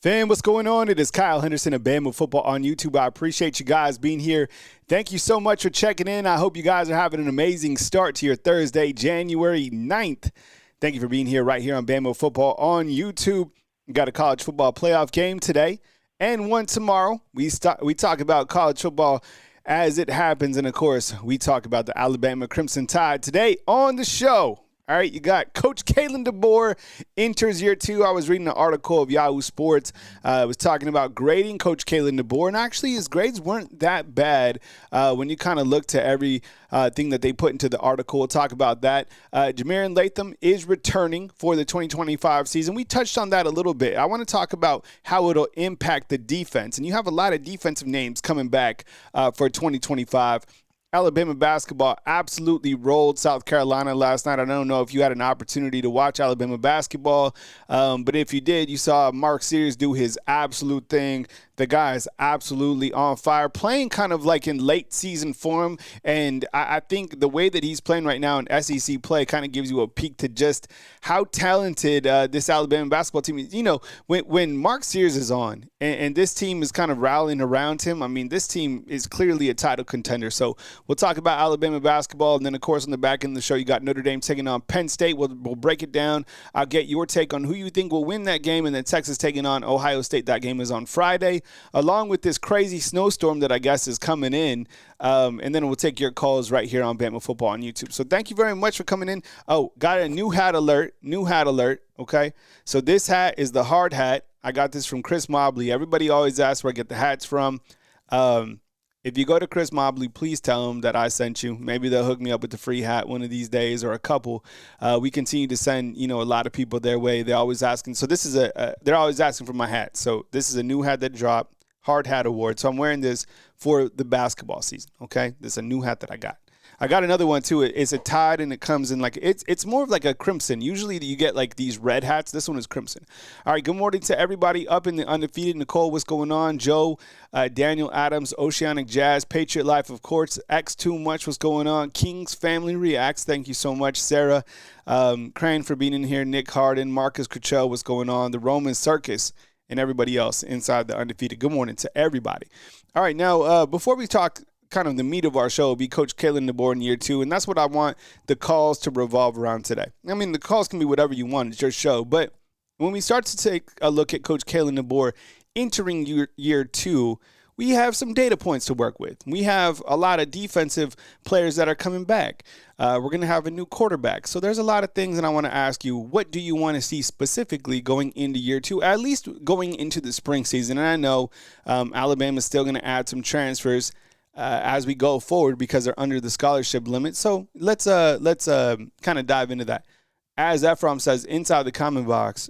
Fam, what's going on? It is Kyle Henderson of Bama Football on YouTube. I appreciate you guys being here. Thank you so much for checking in. I hope you guys are having an amazing start to your Thursday, January 9th. Thank you for being here right here on Bama Football on YouTube. We got a college football playoff game today and one tomorrow. We talk about college football as it happens, and, of course, we talk about the Alabama Crimson Tide today on the show. All right, you got Coach Kalen DeBoer enters year two. I was reading an article of Yahoo Sports. It was talking about grading Coach Kalen DeBoer, and actually his grades weren't that bad when you kind of look to every thing that they put into the article. We'll talk about that. Jamarian Latham is returning for the 2025 season. We touched on that a little bit. I want to talk about how it'll impact the defense, and you have a lot of defensive names coming back for 2025. Alabama basketball absolutely rolled South Carolina last night. I don't know if you had an opportunity to watch Alabama basketball, but if you did, you saw Mark Sears do his absolute thing. The guy is absolutely on fire, playing kind of like in late season form. And I think the way that he's playing right now in SEC play kind of gives you a peek to just how talented this Alabama basketball team is. You know, when Mark Sears is on and this team is kind of rallying around him, I mean, this team is clearly a title contender. So we'll talk about Alabama basketball. And then, of course, on the back end of the show, you got Notre Dame taking on Penn State. We'll break it down. I'll get your take on who you think will win that game. And then Texas taking on Ohio State. That game is on Friday, along with this crazy snowstorm that I guess is coming in. And then we'll take your calls right here on Bama Football on YouTube. So thank you very much for coming in. Oh, got a new hat alert. Okay. So this hat is the hard hat. I got this from Chris Mobley. Everybody always asks where I get the hats from. If you go to Chris Mobley, please tell him that I sent you. Maybe they'll hook me up with the free hat one of these days, or a couple. We continue to send, a lot of people their way. They're always asking. So this is they're always asking for my hat. So this is a new hat that dropped, Hard Hat Award. So I'm wearing this for the basketball season. Okay, this is a new hat that I got. I got another one too. It's a Tide, and it comes in like it's more of like a crimson. Usually you get like these red hats. This one is crimson. All right. Good morning to everybody up in the undefeated. Nicole, what's going on? Joe, Daniel Adams, Oceanic Jazz, Patriot Life, of course. X Too Much, what's going on? King's Family Reacts. Thank you so much, Sarah Crane, for being in here. Nick Harden, Marcus Cruchell, what's going on? The Roman Circus, and everybody else inside the undefeated. Good morning to everybody. All right. Now, before we talk kind of the meat of our show will be Coach Kalen DeBoer in year two, and that's what I want the calls to revolve around today. I mean, the calls can be whatever you want. It's your show. But when we start to take a look at Coach Kalen DeBoer entering year two, we have some data points to work with. We have a lot of defensive players that are coming back. We're going to have a new quarterback. So there's a lot of things, and I want to ask you, what do you want to see specifically going into year two, at least going into the spring season? And I know Alabama's still going to add some transfers as we go forward because they're under the scholarship limit. So let's kind of dive into that. As Ephraim says, inside the comment box,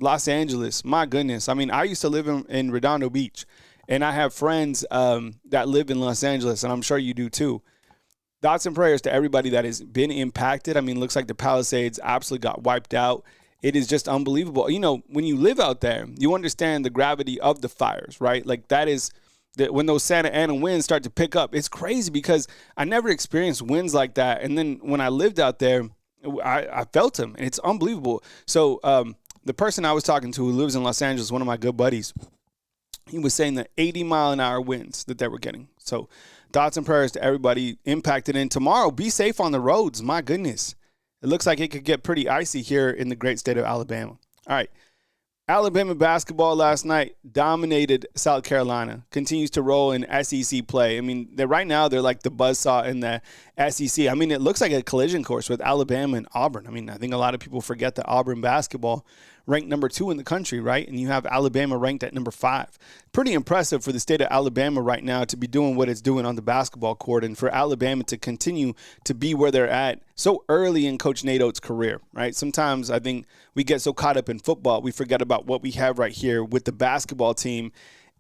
Los Angeles, my goodness. I mean, I used to live in Redondo Beach, and I have friends that live in Los Angeles, and I'm sure you do too. Thoughts and prayers to everybody that has been impacted. I mean, it looks like the Palisades absolutely got wiped out. It is just unbelievable. When you live out there, you understand the gravity of the fires, right? Like that is – when those Santa Ana winds start to pick up, it's crazy because I never experienced winds like that. And then when I lived out there, I felt them, and it's unbelievable. So the person I was talking to who lives in Los Angeles, one of my good buddies, he was saying that 80-mile-an-hour winds that they were getting. So thoughts and prayers to everybody impacted. And tomorrow, be safe on the roads. My goodness. It looks like it could get pretty icy here in the great state of Alabama. All right. Alabama basketball last night dominated South Carolina, continues to roll in SEC play. I mean, right now they're like the buzzsaw in the SEC. I mean, it looks like a collision course with Alabama and Auburn. I mean, I think a lot of people forget that Auburn basketball ranked number 2 in the country, right? And you have Alabama ranked at number 5. Pretty impressive for the state of Alabama right now to be doing what it's doing on the basketball court, and for Alabama to continue to be where they're at so early in Coach Nate Oates' career, right? Sometimes I think we get so caught up in football, we forget about what we have right here with the basketball team,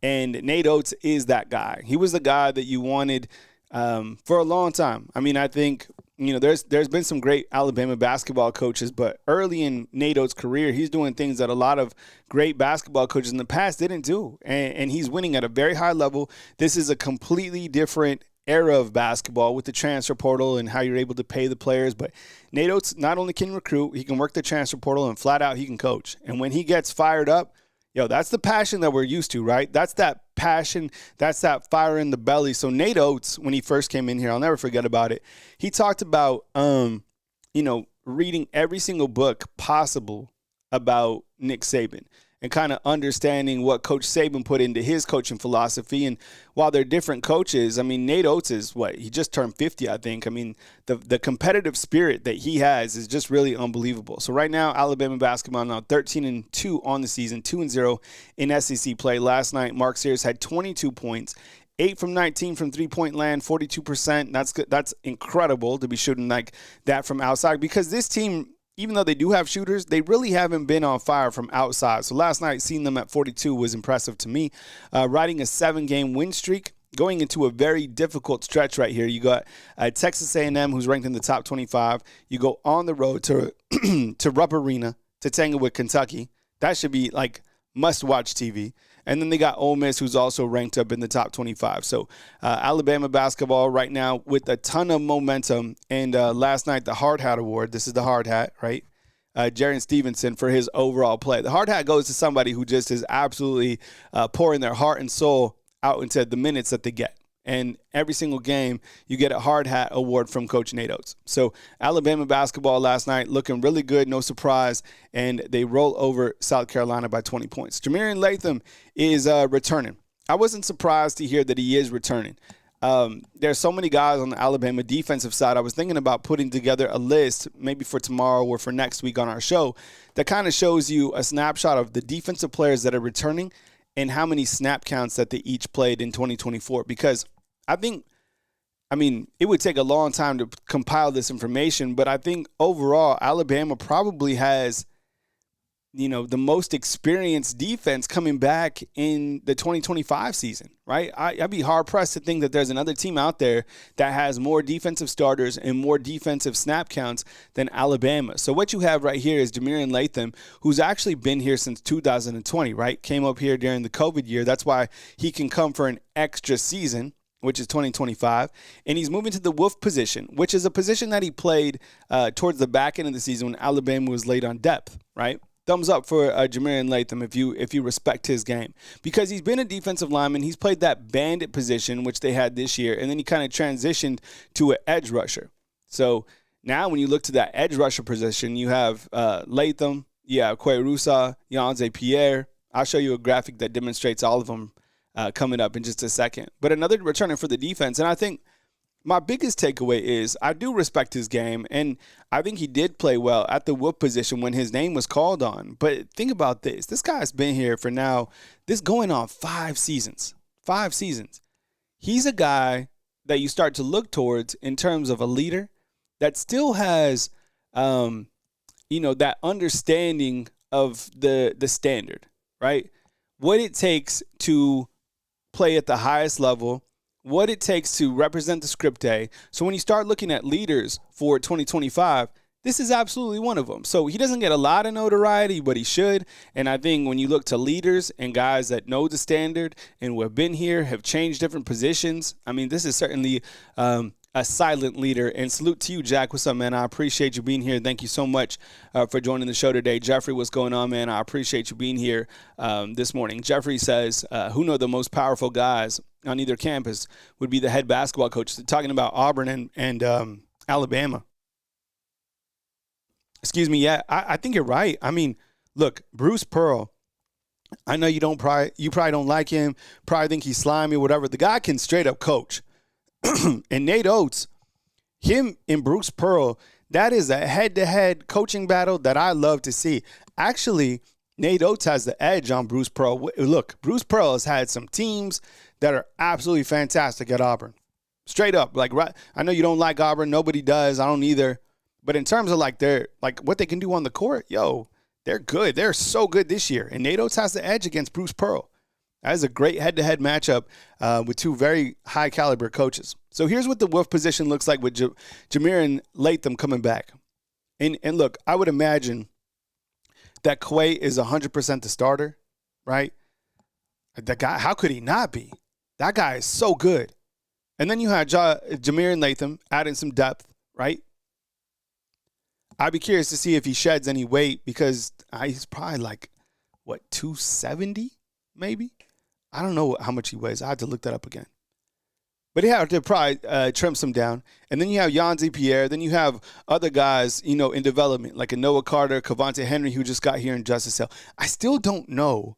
and Nate Oates is that guy. He was the guy that you wanted for a long time. I mean, I think there's been some great Alabama basketball coaches, but early in Nate Oates' career, he's doing things that a lot of great basketball coaches in the past didn't do, and he's winning at a very high level. This is a completely different era of basketball with the transfer portal and how you're able to pay the players. But Nate Oates not only can recruit, he can work the transfer portal, and flat out he can coach. And when he gets fired up, Yo, that's the passion that we're used to, right? That's that passion. That's that fire in the belly. So Nate Oates, when he first came in here, I'll never forget about it. He talked about, reading every single book possible about Nick Saban and kind of understanding what Coach Saban put into his coaching philosophy. And while they're different coaches, I mean, Nate Oates is he just turned 50, I think. I mean, the competitive spirit that he has is just really unbelievable. So right now, Alabama basketball now 13-2 on the season, 2-0 in SEC play. Last night, Mark Sears had 22 points. 8 from 19 from three-point land, 42%. That's good. That's incredible to be shooting like that from outside, because this team, even though they do have shooters, they really haven't been on fire from outside. So last night, seeing them at 42 was impressive to me. Riding a 7-game win streak, going into a very difficult stretch right here. You got Texas A&M, who's ranked in the top 25. You go on the road to to Rupp Arena to tangle with Kentucky. That should be like must-watch TV. And then they got Ole Miss, who's also ranked up in the top 25. So Alabama basketball right now with a ton of momentum. And last night, the Hard Hat Award, this is the Hard Hat, right? Jaren Stevenson for his overall play. The Hard Hat goes to somebody who just is absolutely pouring their heart and soul out into the minutes that they get. And every single game, you get a Hard Hat Award from Coach Nate Oates. So Alabama basketball last night looking really good, no surprise, and they roll over South Carolina by 20 points. Jamarian Latham is returning. I wasn't surprised to hear that he is returning. There's so many guys on the Alabama defensive side. I was thinking about putting together a list, maybe for tomorrow or for next week on our show, that kind of shows you a snapshot of the defensive players that are returning and how many snap counts that they each played in 2024. Because it would take a long time to compile this information, but I think overall Alabama probably has, the most experienced defense coming back in the 2025 season, right? I'd be hard-pressed to think that there's another team out there that has more defensive starters and more defensive snap counts than Alabama. So what you have right here is Jamarian Latham, who's actually been here since 2020, right? Came up here during the COVID year. That's why he can come for an extra season, which is 2025, and he's moving to the Wolf position, which is a position that he played towards the back end of the season when Alabama was late on depth, right? Thumbs up for Jamarian Latham if you respect his game, because he's been a defensive lineman. He's played that bandit position, which they had this year, and then he kind of transitioned to an edge rusher. So now when you look to that edge rusher position, you have Latham, you have Quay-Rusa, Yonze Pierre. I'll show you a graphic that demonstrates all of them coming up in just a second. But another returner for the defense, and I think my biggest takeaway is I do respect his game, and I think he did play well at the Wolf position when his name was called on. But think about this. This guy's been here for now, this going on 5 seasons. 5 seasons. He's a guy that you start to look towards in terms of a leader that still has, that understanding of the standard, right? What it takes to play at the highest level, what it takes to represent the script A. So when you start looking at leaders for 2025, this is absolutely one of them. So he doesn't get a lot of notoriety, but he should. And I think when you look to leaders and guys that know the standard and who have been here, have changed different positions, this is certainly a silent leader. And salute to you, Jack. What's up, man? I appreciate you being here. Thank you so much for joining the show today. Jeffrey, what's going on, man? I appreciate you being here this morning. Jeffrey says, who know the most powerful guys on either campus would be the head basketball coach. They're talking about Auburn and Alabama. Excuse me. Yeah, I think you're right. Look, Bruce Pearl, I know you probably don't like him, probably think he's slimy or whatever. The guy can straight up coach. And Nate Oates, him and Bruce Pearl, that is a head-to-head coaching battle that I love to see. Actually, Nate Oates has the edge on Bruce Pearl. Look, Bruce Pearl has had some teams that are absolutely fantastic at Auburn. Straight up. Right, I know you don't like Auburn. Nobody does. I don't either. But in terms of what they can do on the court, they're good. They're so good this year. And Nate Oates has the edge against Bruce Pearl. That is a great head-to-head matchup with two very high-caliber coaches. So here's what the Wolf position looks like with Jamarian Latham coming back. And look, I would imagine that Quay is 100% the starter, right? That guy, how could he not be? That guy is so good. And then you have Jamarian Latham adding some depth, right? I'd be curious to see if he sheds any weight because he's probably 270 maybe? I don't know how much he weighs. I have to look that up again. But he had to probably trim some down. And then you have Yanzi Pierre. Then you have other guys, in development, like a Noah Carter, Cavante Henry, who just got here in Justice Hill. I still don't know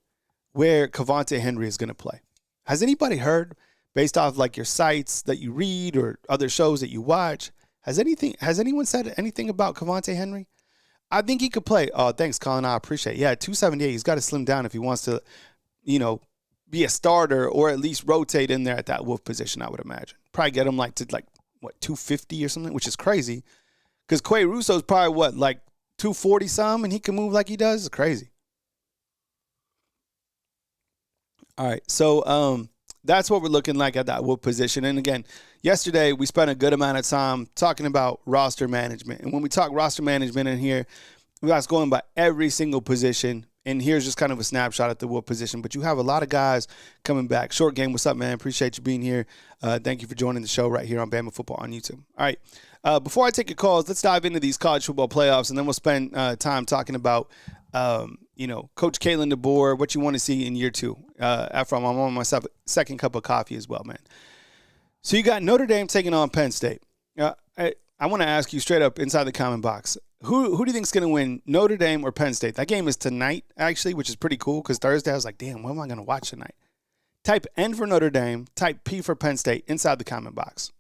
where Cavante Henry is going to play. Has anybody heard, based off like your sites that you read or other shows that you watch, has anyone said anything about Cavante Henry? I think he could play. Oh, thanks, Colin. I appreciate it. Yeah, 278. He's got to slim down if he wants to, be a starter or at least rotate in there at that wolf position, I would imagine. Probably get him to 250 or something, which is crazy. Because Quay Russo's probably 240 some, and he can move like he does. It's crazy. All right, so that's what we're looking like at that wolf position. And again, yesterday we spent a good amount of time talking about roster management. And when we talk roster management in here, we guys going by every single position. And here's just kind of a snapshot at the wolf position. But you have a lot of guys coming back. Short Game, what's up, man? Appreciate you being here. Thank you for joining the show right here on Bama Football on YouTube. All right. Before I take your calls, let's dive into these college football playoffs, and then we'll spend time talking about, Coach Kalen DeBoer, what you want to see in year two. After I'm on my second cup of coffee as well, man. So you got Notre Dame taking on Penn State. I want to ask you straight up inside the comment box. Who do you think is going to win, Notre Dame or Penn State? That game is tonight, actually, which is pretty cool because Thursday I was like, damn, what am I going to watch tonight? Type N for Notre Dame, type P for Penn State inside the comment box.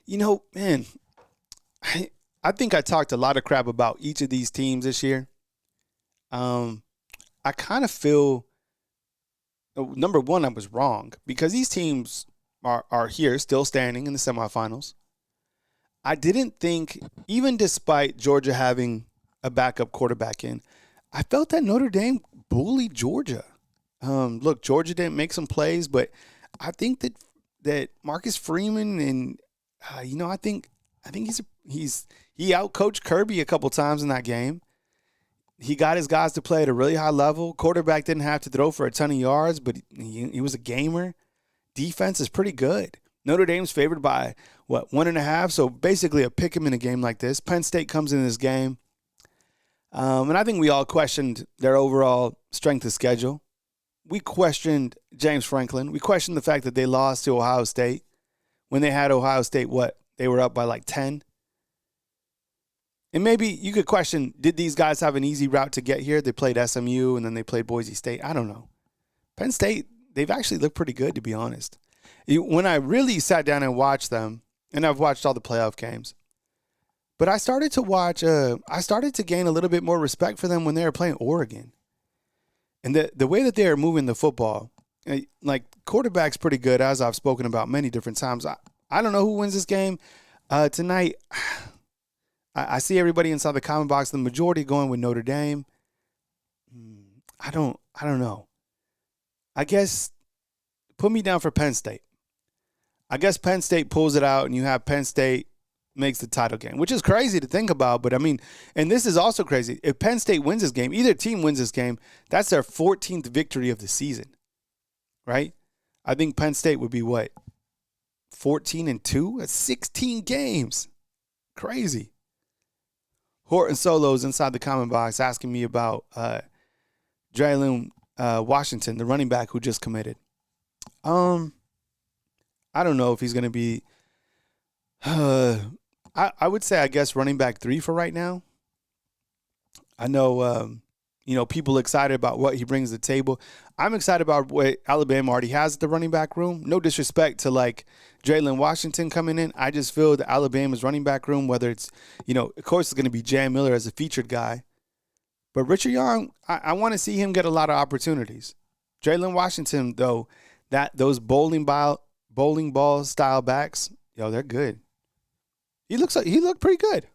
Man, I think I talked a lot of crap about each of these teams this year. I kind of feel, number one, I was wrong because these teams are here still standing in the semifinals. I didn't think, even despite Georgia having a backup quarterback in, I felt that Notre Dame bullied Georgia. Look, Georgia didn't make some plays, but I think that Marcus Freeman and I think he outcoached Kirby a couple times in that game. He got his guys to play at a really high level. Quarterback didn't have to throw for a ton of yards, but he was a gamer. Defense is pretty good. Notre Dame's favored by, 1.5? So basically a pick 'em in a game like this. Penn State comes in this game. And I think we all questioned their overall strength of schedule. We questioned James Franklin. We questioned the fact that they lost to Ohio State. When they had Ohio State, they were up by 10. And maybe you could question, did these guys have an easy route to get here? They played SMU and then they played Boise State. I don't know. Penn State, they've actually looked pretty good, to be honest. When I really sat down and watched them, and I've watched all the playoff games, but I started to gain a little bit more respect for them when they were playing Oregon. And the way that they are moving the football, quarterback's pretty good, as I've spoken about many different times. I don't know who wins this game tonight. I see everybody inside the comment box, the majority going with Notre Dame. I don't know. I guess put me down for Penn State. I guess Penn State pulls it out and you have Penn State makes the title game, which is crazy to think about. But, and this is also crazy. If Penn State wins this game, either team wins this game, that's their 14th victory of the season, right? I think Penn State would be 14-2? That's 16 games. Crazy. Horton Solo's inside the comment box asking me about Jalen Washington, the running back who just committed. I don't know if he's going to be I would say, I guess, running back 3 for right now. I know, people excited about what he brings to the table. I'm excited about what Alabama already has at the running back room. No disrespect to, Jalen Washington coming in. I just feel that Alabama's running back room, whether it's, of course it's going to be Jam Miller as a featured guy. But Richard Young, I want to see him get a lot of opportunities. Jalen Washington, though, those bowling ball style backs, they're good. He looked pretty good.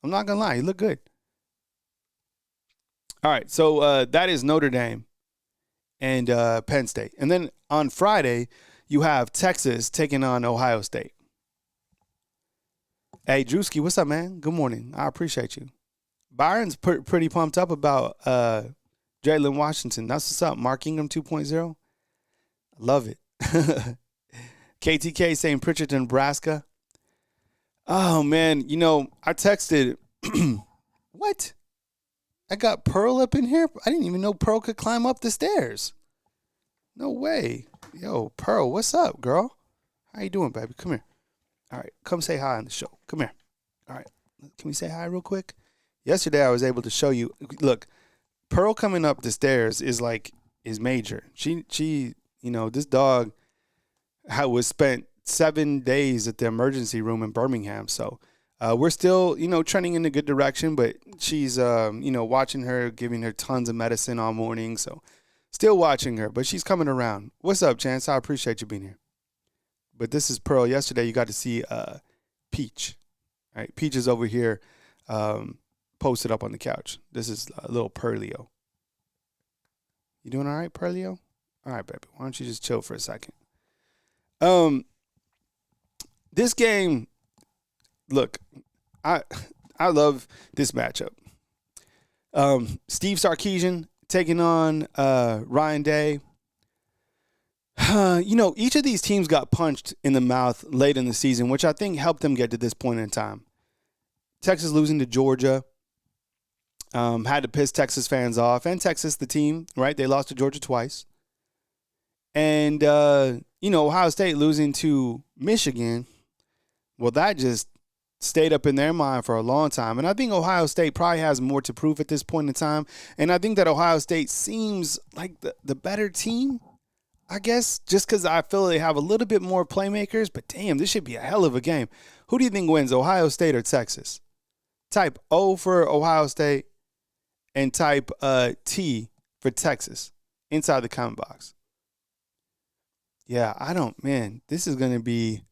I'm not gonna lie, he looked good. All right, so that is Notre Dame and Penn State, and then on Friday you have Texas taking on Ohio State. Hey, Drewski, what's up, man? Good morning. I appreciate you. Byron's pretty pumped up about Jalen Washington. That's what's up. Mark Ingram 2.0. I love it. KTK saying Pritchard, Nebraska. Oh, man. I texted. What? I got Pearl up in here. I didn't even know Pearl could climb up the stairs. No way. Yo, Pearl, what's up, girl? How you doing, baby? Come here. All right, come say hi on the show. Come here. All right, can we say hi real quick? Yesterday, I was able to show you. Look, Pearl coming up the stairs is major. She, this dog was spent 7 days at the emergency room in Birmingham. So we're still, trending in a good direction, but she's, watching her, giving her tons of medicine all morning. So still watching her, but she's coming around. What's up, Chance? I appreciate you being here. But this is Pearl. Yesterday, you got to see Peach. All right, Peach is over here posted up on the couch. This is a little Pearlio. You doing all right, Pearlio? All right, baby. Why don't you just chill for a second? This game, look, I love this matchup. Steve Sarkisian taking on Ryan Day. Each of these teams got punched in the mouth late in the season, which I think helped them get to this point in time. Texas losing to Georgia had to piss Texas fans off, and Texas, the team, right? They lost to Georgia twice. And, Ohio State losing to Michigan, well, that just stayed up in their mind for a long time. And I think Ohio State probably has more to prove at this point in time. And I think that Ohio State seems like the better team, I guess, just because I feel they have a little bit more playmakers. But, damn, this should be a hell of a game. Who do you think wins, Ohio State or Texas? Type O for Ohio State and type T for Texas inside the comment box. Yeah, this is going to be.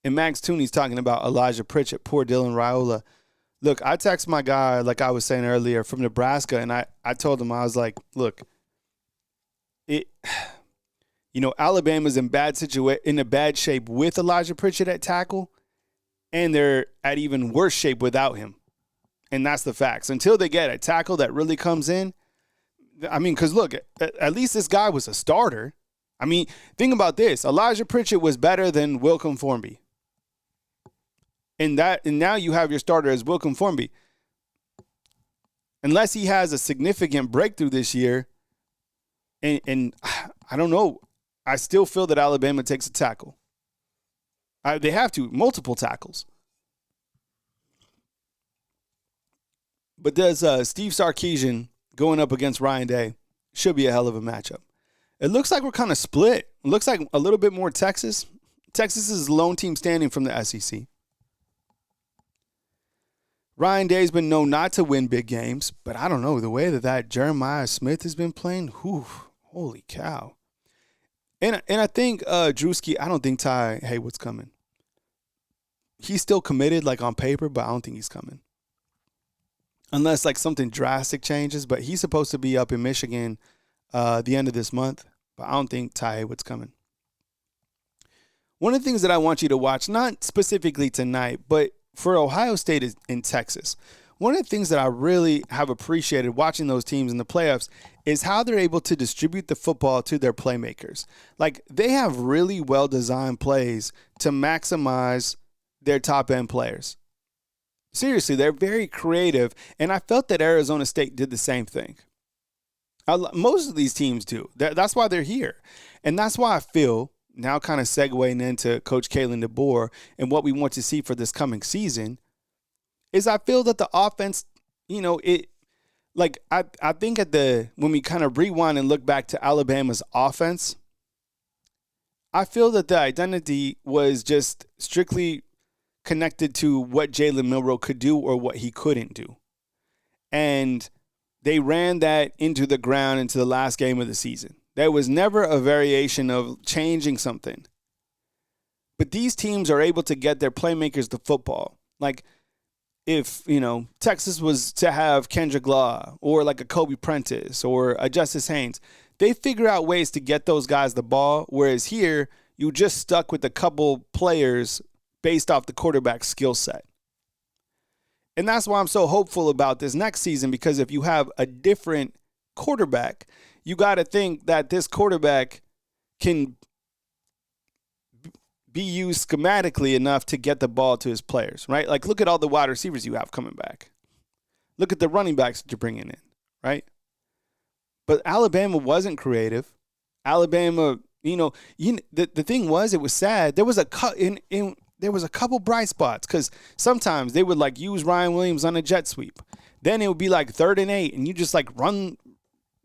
And Max Tooney's talking about Elijah Pritchett, poor Dylan Raiola. Look, I text my guy, like I was saying earlier, from Nebraska, and I told him, I was like, look, Alabama's in a bad shape with Elijah Pritchett at tackle, and they're at even worse shape without him. And that's the facts. Until they get a tackle that really comes in, because look, at least this guy was a starter. Think about this. Elijah Pritchett was better than Wilcom Formby. And now you have your starter as Wilcom Formby. Unless he has a significant breakthrough this year, and I don't know, I still feel that Alabama takes a tackle. They have to, multiple tackles. But does Steve Sarkisian going up against Ryan Day should be a hell of a matchup. It looks like we're kind of split. It looks like a little bit more Texas. Texas is the lone team standing from the SEC. Ryan Day's been known not to win big games, but I don't know, the way that Jeremiah Smith has been playing, holy cow. And I think Drewski, I don't think Ty Haywood's coming. He's still committed, on paper, but I don't think he's coming. Unless, something drastic changes, but he's supposed to be up in Michigan the end of this month, but I don't think Ty Haywood's coming. One of the things that I want you to watch, not specifically tonight, but for Ohio State in Texas, one of the things that I really have appreciated watching those teams in the playoffs is how they're able to distribute the football to their playmakers. They have really well-designed plays to maximize their top-end players. Seriously, they're very creative, and I felt that Arizona State did the same thing. Most of these teams do. That's why they're here. And that's why I feel, now kind of segueing into Coach Kalen DeBoer and what we want to see for this coming season, is I feel that the offense, I think when we kind of rewind and look back to Alabama's offense, I feel that the identity was just strictly connected to what Jalen Milroe could do or what he couldn't do. And they ran that into the ground into the last game of the season. There was never a variation of changing something. But these teams are able to get their playmakers the football. If, Texas was to have Kendrick Law or a Kobe Prentice or a Justice Haynes, they figure out ways to get those guys the ball, whereas here you just stuck with a couple players based off the quarterback's skill set. And that's why I'm so hopeful about this next season, because if you have a different quarterback, you got to think that this quarterback can be used schematically enough to get the ball to his players, right? Look at all the wide receivers you have coming back. Look at the running backs that you're bringing in, right? But Alabama wasn't creative. Alabama, the thing was, it was sad. There was there was a couple bright spots because sometimes they would like use Ryan Williams on a jet sweep. Then it would be like 3rd and 8, and you just like run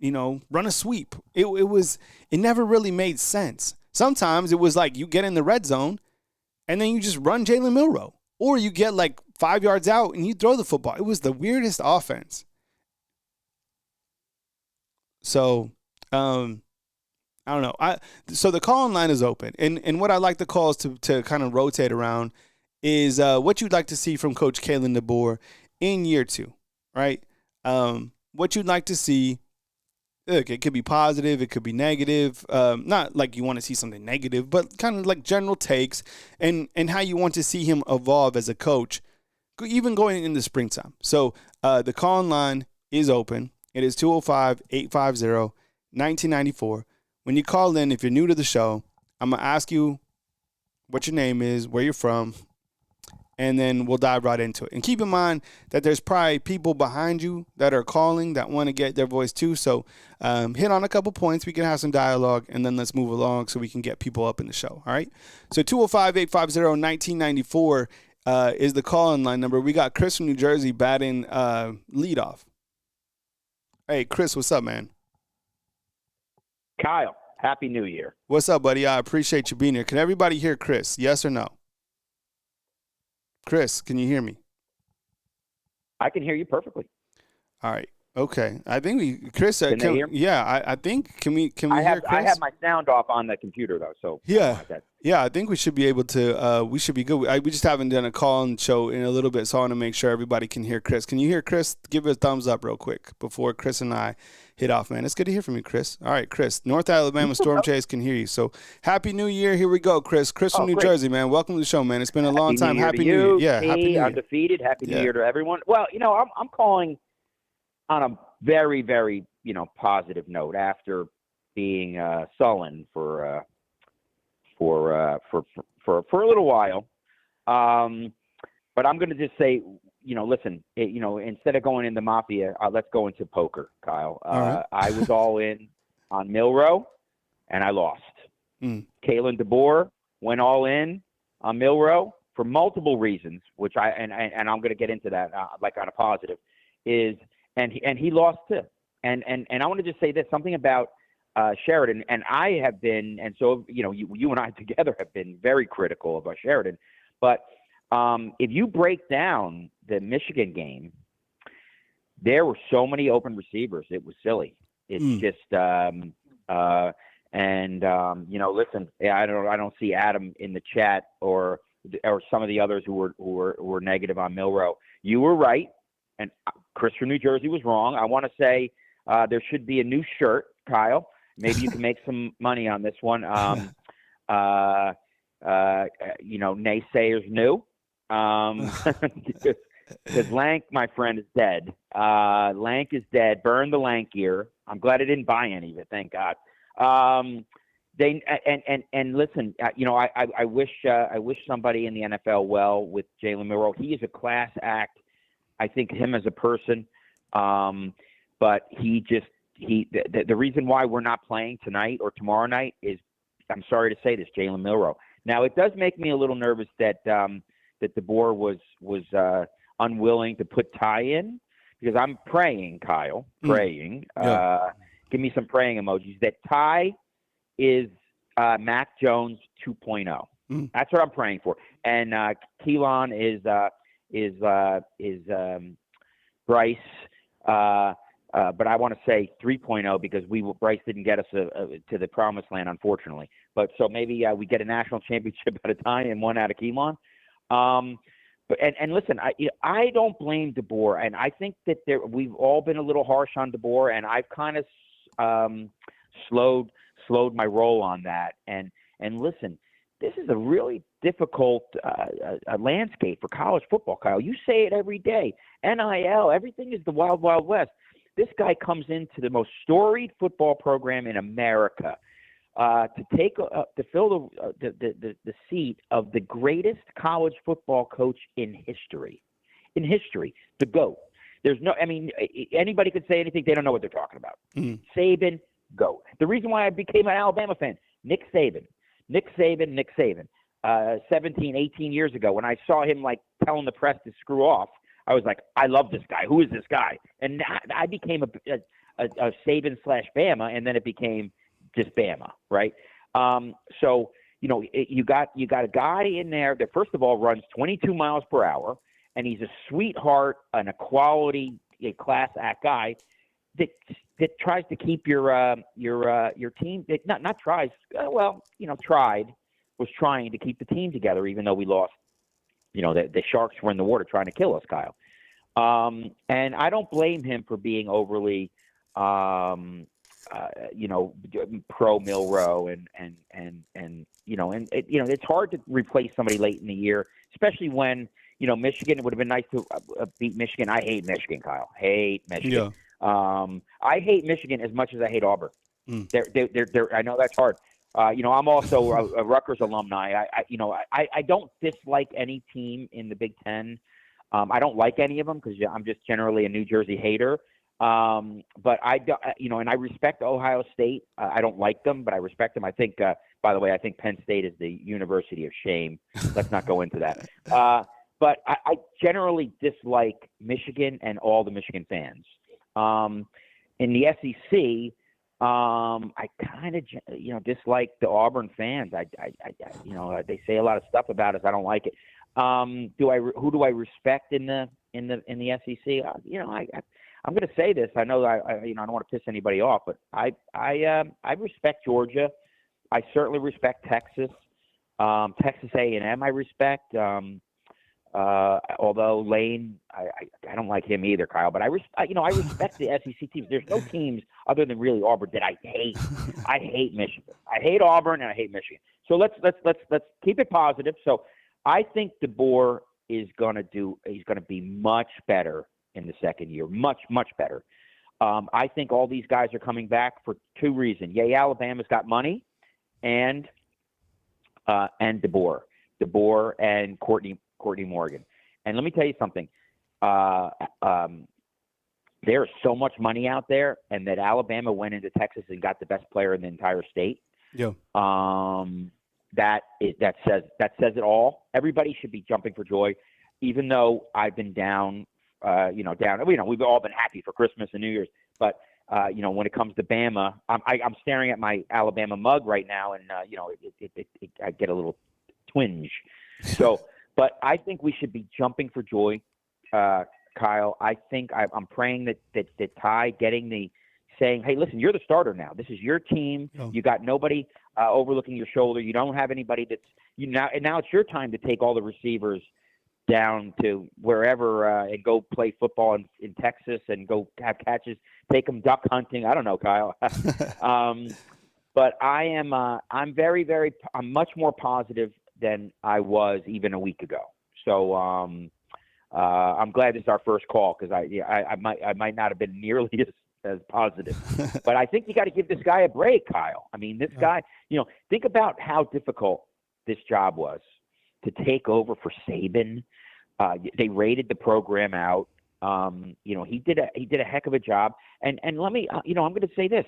a sweep. It never really made sense. Sometimes it was like you get in the red zone, and then you just run Jalen Milroe, or you get like 5 yards out and you throw the football. It was the weirdest offense. So, I don't know. So the call-in line is open, and what I like the calls to kind of rotate around is what you'd like to see from Coach Kalen DeBoer in year 2, right? What you'd like to see. Look, it could be positive, it could be negative. Not like you want to see something negative, but kind of like general takes and how you want to see him evolve as a coach, even going into springtime. So the call-in line is open. It is 205-850-1994. When you call in, if you're new to the show, I'm going to ask you what your name is, where you're from, and then we'll dive right into it. And keep in mind that there's probably people behind you that are calling that want to get their voice too. So hit on a couple points. We can have some dialogue, and then let's move along so we can get people up in the show. All right? So 205-850-1994 is the call-in line number. We got Chris from New Jersey batting leadoff. Hey, Chris, what's up, man? Kyle, Happy New Year. What's up, buddy? I appreciate you being here. Can everybody hear Chris? Yes or no? Chris, can you hear me? I can hear you perfectly. All right. Okay. I think Chris. Can they hear me? Yeah. I think. Can we hear Chris? I have my sound off on the computer though. So yeah. I think we should be able to. We should be good. We just haven't done a call-in show in a little bit, so I want to make sure everybody can hear Chris. Can you hear Chris? Give it a thumbs up real quick before Chris and I hit off, man. It's good to hear from you, Chris. All right, Chris. North Alabama Storm Chase can hear you. So Happy New Year. Here we go, Chris. Chris from New Jersey, man. Welcome to the show, man. It's been a long time. Happy New Year. Yeah. Happy New Year. Undefeated. Happy New Year to everyone. Well, I'm calling on a very, very, positive note after being sullen for a little while. But I'm going to just say, listen, instead of going into mafia, let's go into poker, Kyle. Right. I was all in on Milroe, and I lost. Kalen DeBoer went all in on Milroe for multiple reasons, which I'm going to get into that, like on a positive, and he lost too. And I want to just say this, something about Sheridan, and I have been, and so, you and I together have been very critical about Sheridan. But if you break down the Michigan game, there were so many open receivers. It was silly. It's just, listen, I don't see Adam in the chat or some of the others who were negative on Milroe. You were right, and Chris from New Jersey was wrong. I want to say there should be a new shirt, Kyle. Maybe you can make some money on this one. Naysayers knew. Because Lank, my friend, is dead. Lank is dead. Burn the Lank gear. I'm glad I didn't buy any of it. Thank God. Listen. I wish somebody in the NFL well with Jalen Milroe. He is a class act. I think him as a person, but the reason why we're not playing tonight or tomorrow night is, I'm sorry to say this, Jalen Milroe. Now it does make me a little nervous that DeBoer was unwilling to put Ty in, because I'm praying, Kyle, Yeah. Give me some praying emojis that Ty is Mac Jones 2.0. That's what I'm praying for. And Keelan is Bryce. But I want to say 3.0 because Bryce didn't get us to the promised land, unfortunately. But so maybe we get a national championship at a time and one out of Keelan. But listen, I don't blame DeBoer, and I think that we've all been a little harsh on DeBoer, and I've kind of slowed my roll on that. And listen, this is a really difficult landscape for college football, Kyle. You say it every day. NIL, everything is the wild, wild west. This guy comes into the most storied football program in America to fill the seat of the greatest college football coach in history. The GOAT. There's no, I mean, anybody could say anything. They don't know what they're talking about. Saban, go. The reason why I became an Alabama fan, Nick Saban. 17, 18 years ago, when I saw him like telling the press to screw off, I was like, I love this guy. Who is this guy? And I became a Saban / Bama, and then it became just Bama, right? So, you know, you got a guy in there that, first of all, runs 22 miles per hour, and he's a sweetheart and a quality class act guy that tries to keep your team. Not tries. Well, you know, was trying to keep the team together, even though we lost. You know, the Sharks were in the water trying to kill us, Kyle. And I don't blame him for being overly, you know, pro Milroe and you know, you know, it's hard to replace somebody late in the year, especially when, you know, Michigan. It would have been nice to beat Michigan. I hate Michigan, Kyle. Hate Michigan. Yeah. I hate Michigan as much as I hate Auburn. They're I know that's hard. You know, I'm also a Rutgers alumni. I don't dislike any team in the Big Ten. I don't like any of them because I'm just generally a New Jersey hater. But you know, and I respect Ohio State. I don't like them, but I respect them. I think, by the way, I think Penn State is the University of Shame. Let's not go into that. But I generally dislike Michigan and all the Michigan fans. In the SEC, I kind of, you know, dislike the Auburn fans. I you know, they say a lot of stuff about us. I don't like it. Who do I respect in the SEC? You know, I'm going to say this. I know you know, I don't want to piss anybody off, but I respect Georgia. I certainly respect Texas. Texas A&M, I respect. Although Lane, I don't like him either, Kyle. But I respect the SEC teams. There's no teams other than really Auburn that I hate. I hate Michigan. I hate Auburn and I hate Michigan. So let's keep it positive. So I think DeBoer is gonna be much better in the second year, much better. I think all these guys are coming back for two reasons. Alabama's got money, and DeBoer and Courtney Morgan. And let me tell you something. There's so much money out there, and that Alabama went into Texas and got the best player in the entire state. Yeah. That says it all. Everybody should be jumping for joy, even though I've been down. You know, we've all been happy for Christmas and New Year's, but you know, when it comes to Bama, I'm staring at my Alabama mug right now, and you know, I get a little twinge. So. But I think we should be jumping for joy, Kyle. I think I'm praying that Ty saying, hey, listen, you're the starter now. This is your team. Oh. You got nobody overlooking your shoulder. You don't have anybody and now it's your time to take all the receivers down to wherever and go play football in Texas and go have catches. Take them duck hunting. I don't know, Kyle. But I'm much more positive than I was even a week ago. So I'm glad this is our first call, because I might not have been nearly as positive. But I think you got to give this guy a break, Kyle. I mean, this guy, you know, think about how difficult this job was to take over for Saban. They rated the program out. You know, he did a heck of a job. And let me, you know, I'm going to say this.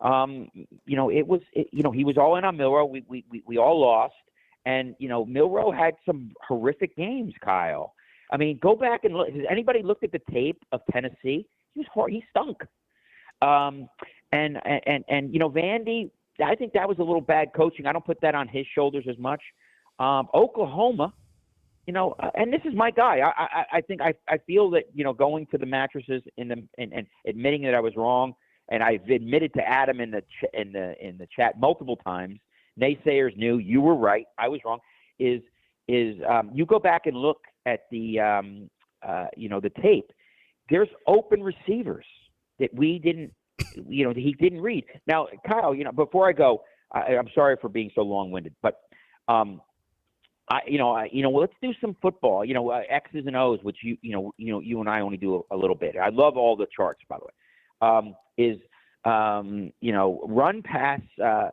You know, you know, he was all in on Milroe. We all lost. And, you know, Milroe had some horrific games, Kyle. I mean, go back and look. Has anybody looked at the tape of Tennessee? He stunk. And you know, Vandy, I think that was a little bad coaching. I don't put that on his shoulders as much. Oklahoma, you know, and this is my guy. I think I feel that, you know, going to the mattresses and admitting that I was wrong, and I've admitted to Adam in the chat multiple times. Naysayers knew you were right. I was wrong. Is you go back and look at the you know, the tape. There's open receivers that we didn't, you know, he didn't read. Now, Kyle, you know, before I go, I'm sorry for being so long-winded, but you know, let's do some football. You know, X's and O's, which you and I only do a little bit. I love all the charts, by the way. You know, run pass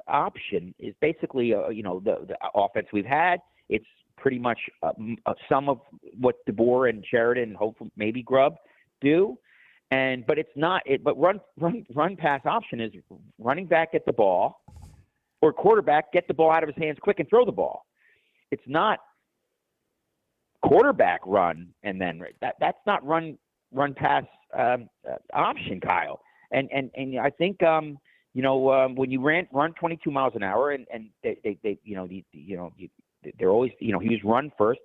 option is basically, you know, the offense we've had. It's pretty much some of what DeBoer and Sheridan, hopefully maybe Grubb, do. But it's not it. But run pass option is running back get the ball, or quarterback get the ball out of his hands quick and throw the ball. It's not quarterback run and then that's not run pass option, Kyle. And I think when you run 22 miles an hour and they they're always he was run first.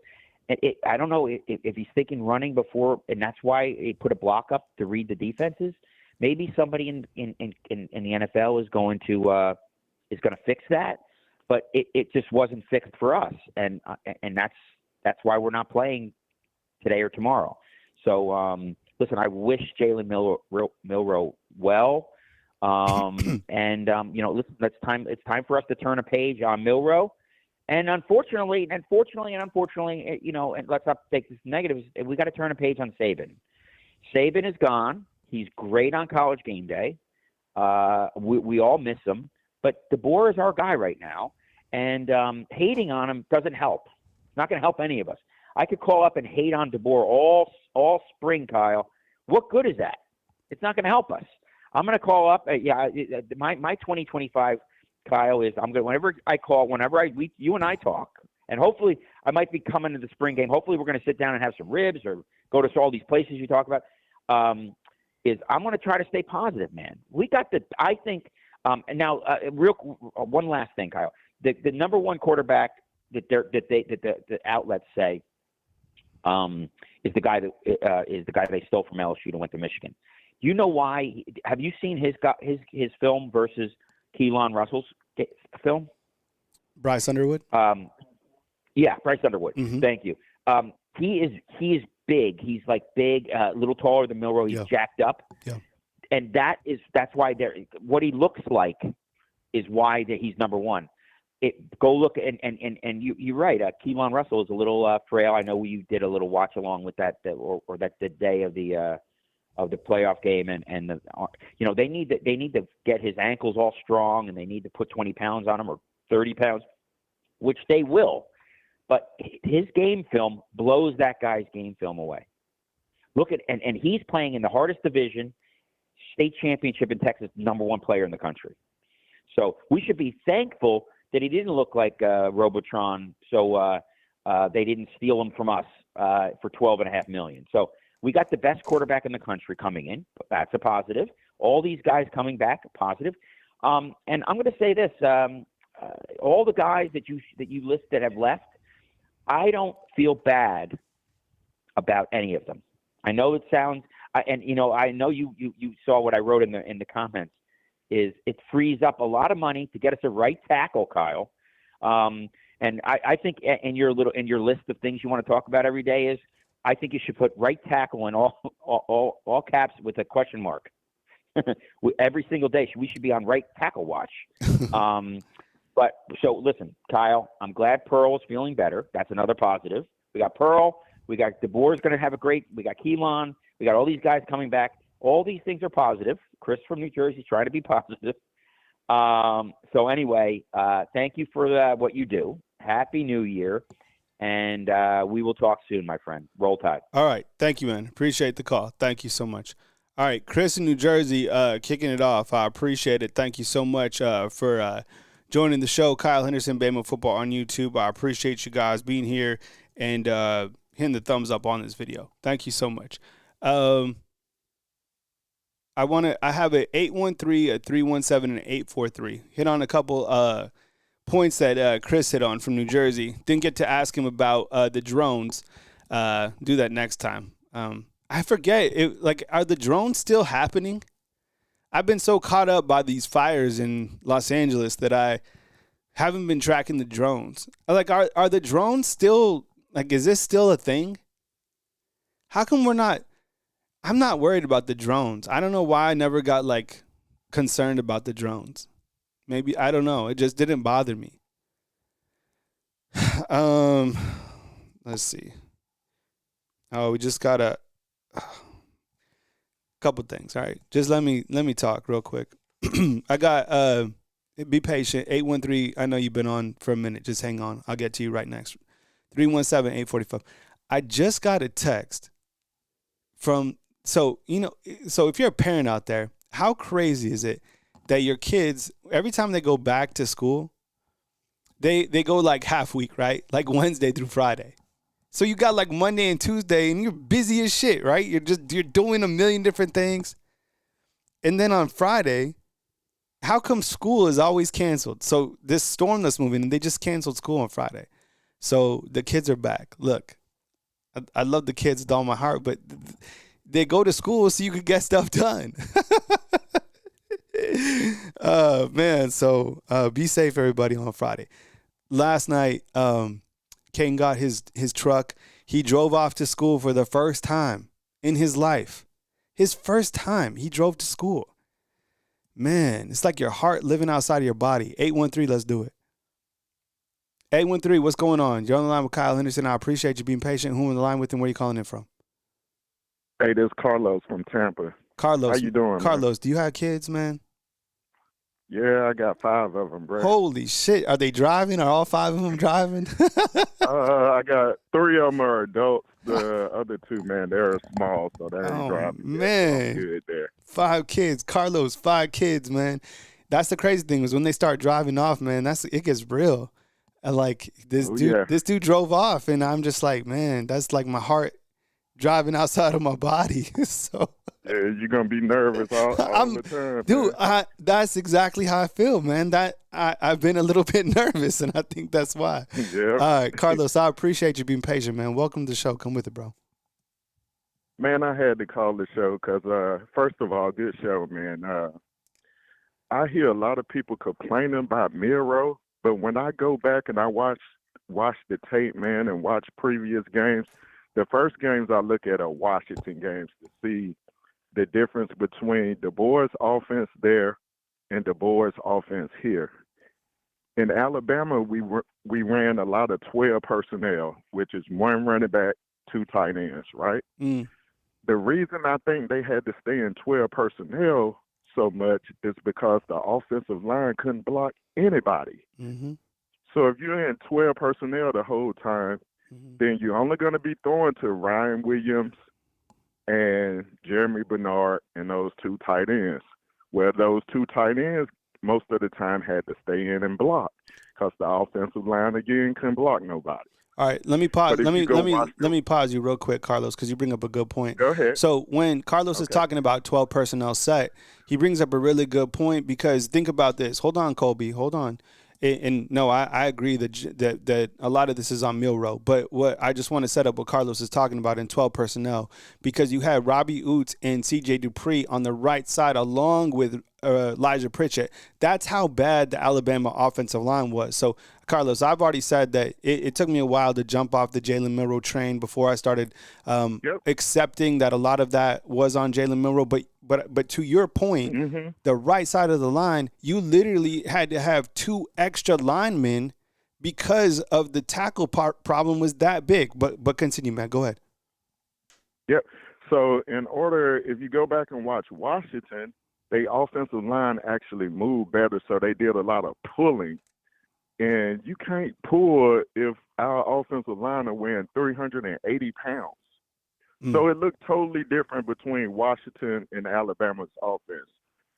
I don't know if he's thinking running before, and that's why he put a block up to read the defenses. Maybe somebody in the NFL is going to fix that, but it just wasn't fixed for us, and that's why we're not playing today or tomorrow. So listen, I wish Jalen Milroe well, and listen, it's time for us to turn a page on Milroe. And unfortunately, and let's not take this negatives. We got to turn a page on Saban. Saban is gone. He's great on College game day. We all miss him, but DeBoer is our guy right now, and hating on him doesn't help. It's not going to help any of us. I could call up and hate on DeBoer all spring, Kyle. What good is that? It's not going to help us. I'm going to call up. My 2025. Kyle is whenever you and I talk, and hopefully I might be coming to the spring game. Hopefully we're going to sit down and have some ribs or go to all these places you talk about. I'm going to try to stay positive, man. We got and now one last thing, Kyle. The number one quarterback that the outlets say is the guy they stole from LSU and went to Michigan. Do you know why? Have you seen his film versus Keelan Russell's film? Bryce Underwood? Yeah, Bryce Underwood. Mm-hmm. Thank you. He is big. He's like big, a little taller than Milroe. He's jacked up. Yeah. And that's why what he looks like is why he's number one. Go look and you're right. Keelan Russell is a little frail. I know you did a little watch along with that or that the day of the playoff game, and they need to get his ankles all strong, and they need to put 20 pounds on him or 30 pounds, which they will. But his game film blows that guy's game film away. Look at and he's playing in the hardest division, state championship in Texas, number one player in the country. So we should be thankful that he didn't look like Robotron, so they didn't steal him from us for $12.5 million. So we got the best quarterback in the country coming in. That's a positive. All these guys coming back, positive. And I'm going to say this: all the guys that you list that have left, I don't feel bad about any of them. I know it sounds, I know you saw what I wrote in the comments. Is it frees up a lot of money to get us a right tackle, Kyle. And I think in your list of things you want to talk about every day is, I think you should put right tackle in all caps with a question mark. Every single day, we should be on right tackle watch. But so listen, Kyle, I'm glad Pearl is feeling better. That's another positive. We got Pearl. We got DeBoer's going to have we got Keelan. We got all these guys coming back. All these things are positive. Chris from New Jersey is trying to be positive. So anyway, thank you for what you do. Happy New Year. And we will talk soon, my friend. Roll Tide. All right. Thank you, man. Appreciate the call. Thank you so much. All right. Chris in New Jersey kicking it off. I appreciate it. Thank you so much for joining the show. Kyle Henderson, Bama Football on YouTube. I appreciate you guys being here and hitting the thumbs up on this video. Thank you so much. I have an 813, a 317, and an 843. Hit on a couple points that Chris hit on from New Jersey. Didn't get to ask him about the drones. Do that next time. I forget. Are the drones still happening? I've been so caught up by these fires in Los Angeles that I haven't been tracking the drones. Are the drones still, is this still a thing? How come we're not? I'm not worried about the drones. I don't know why I never got concerned about the drones. Maybe, I don't know. It just didn't bother me. Let's see. Oh, we just got a couple things. All right. Just let me talk real quick. I got be patient. 813. I know you've been on for a minute. Just hang on. I'll get to you right next. 317-845. I just got a text from So, so if you're a parent out there, how crazy is it that your kids, every time they go back to school, they go like half week, right? Like Wednesday through Friday. So you got like Monday and Tuesday and you're busy as shit, right? You're doing a million different things. And then on Friday, how come school is always canceled? So this storm that's moving, and they just canceled school on Friday. So the kids are back. Look, I love the kids with all my heart, but they go to school so you could get stuff done. Man, so be safe, everybody, on Friday. Last night, Kane got his truck. He drove off to school for the first time in his life. His first time he drove to school. Man, it's like your heart living outside of your body. 813, let's do it. 813, what's going on? You're on the line with Kyle Henderson. I appreciate you being patient. Who on the line with and where are you calling in from? Hey, this is Carlos from Tampa. Carlos. How you doing, Carlos, man? do you have kids, man? Yeah, I got 5 of them, bro. Holy shit. Are they driving? Are all 5 of them driving? I got 3 of them are adults. The other 2, man, they're small, so they ain't driving. Man. So good there. 5 kids. Carlos, 5 kids, man. That's the crazy thing is when they start driving off, man, it gets real. And like this dude drove off and I'm just like, man, that's like my heart driving outside of my body. So yeah, you're gonna be nervous all the time, dude. That's exactly how I feel, man. That I've been a little bit nervous, and I think that's why. Yeah. All right, Carlos, I appreciate you being patient, man. Welcome to the show. Come with it, bro. Man, I had to call the show because first of all, good show, man. I hear a lot of people complaining about Miro, but when I go back and I watch the tape, man, and watch previous games, the first games I look at are Washington games to see the difference between DeBoer's offense there and DeBoer's offense here. In Alabama, we ran a lot of 12 personnel, which is 1 running back, 2 tight ends, right? Mm. The reason I think they had to stay in 12 personnel so much is because the offensive line couldn't block anybody. Mm-hmm. So if you're in 12 personnel the whole time, then you're only going to be throwing to Ryan Williams and Jeremy Bernard and those 2 tight ends, where those 2 tight ends most of the time had to stay in and block because the offensive line, again, couldn't block nobody. All right, let me pause. Let me pause you real quick, Carlos, because you bring up a good point. Go ahead. So when Carlos is talking about 12 personnel set, he brings up a really good point because think about this. Hold on, Colby. Hold on. And no, I agree that a lot of this is on Milroe. But what I just want to set up what Carlos is talking about in 12 personnel, because you had Robbie Oots and C.J. Dupree on the right side along with Elijah Pritchett. That's how bad the Alabama offensive line was. So, Carlos, I've already said that it took me a while to jump off the Jalen Milroe train before I started accepting that a lot of that was on Jalen Milroe. But to your point, the right side of the line, you literally had to have 2 extra linemen because of the tackle problem was that big. But continue, man. Go ahead. Yep. So if you go back and watch Washington, their offensive line actually moved better, so they did a lot of pulling. And you can't pull if our offensive line are weighing 380 pounds. So it looked totally different between Washington and Alabama's offense.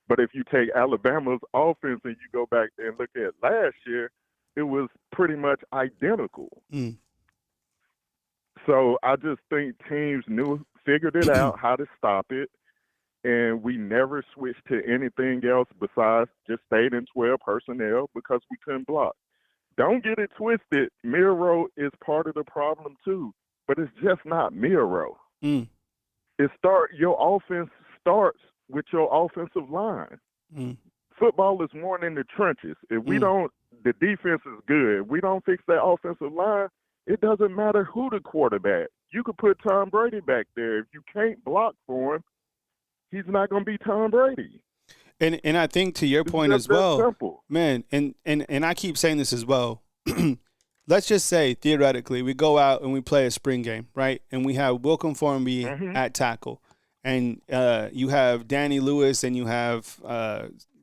But if you take Alabama's offense and you go back and look at last year, it was pretty much identical. So I just think teams figured it out how to stop it, and we never switched to anything else besides just stayed in 12 personnel because we couldn't block. Don't get it twisted. Miro is part of the problem too, but it's just not Miro. Your offense starts with your offensive line. Football is won in the trenches. If we don't, the defense is good. If we don't fix that offensive line, it doesn't matter who the quarterback. You could put Tom Brady back there. If you can't block for him, he's not going to be Tom Brady. And I think to your point as well, simple. Man, and I keep saying this as well. Let's just say, theoretically, we go out and we play a spring game, right? And we have Wilcom Formby at tackle. And you have Danny Lewis and you have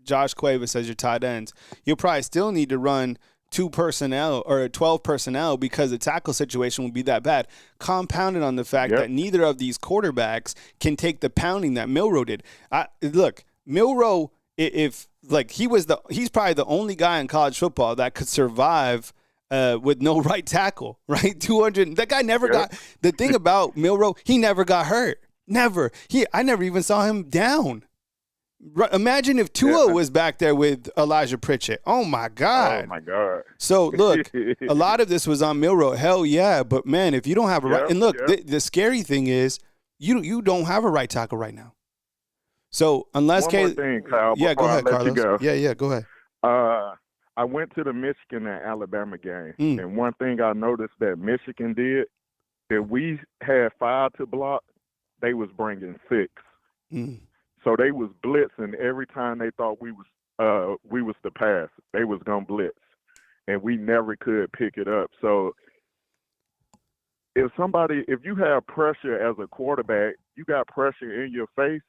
Josh Cuevas as your tight ends. You'll probably still need to run 2 personnel or 12 personnel because the tackle situation would be that bad, compounded on the fact that neither of these quarterbacks can take the pounding that Milroe did. Look, Milroe, he's probably the only guy in college football that could survive with no right tackle, right? 200. That guy never got. The thing about Milroe, he never got hurt. Never. I never even saw him down. Imagine if Tua was back there with Elijah Pritchett. Oh, my God. Oh, my God. So, look, a lot of this was on Milroe. Hell yeah. But, man, if you don't have a right – and, look, the scary thing is you don't have a right tackle right now. So, unless – One more thing, Kyle, go ahead, Carlos. Go. Yeah, go ahead. I went to the Michigan and Alabama game, and one thing I noticed that Michigan did, if we had 5 to block, they was bringing 6. So they was blitzing every time they thought we was the pass. They was gonna blitz, and we never could pick it up. So if you have pressure as a quarterback, you got pressure in your face.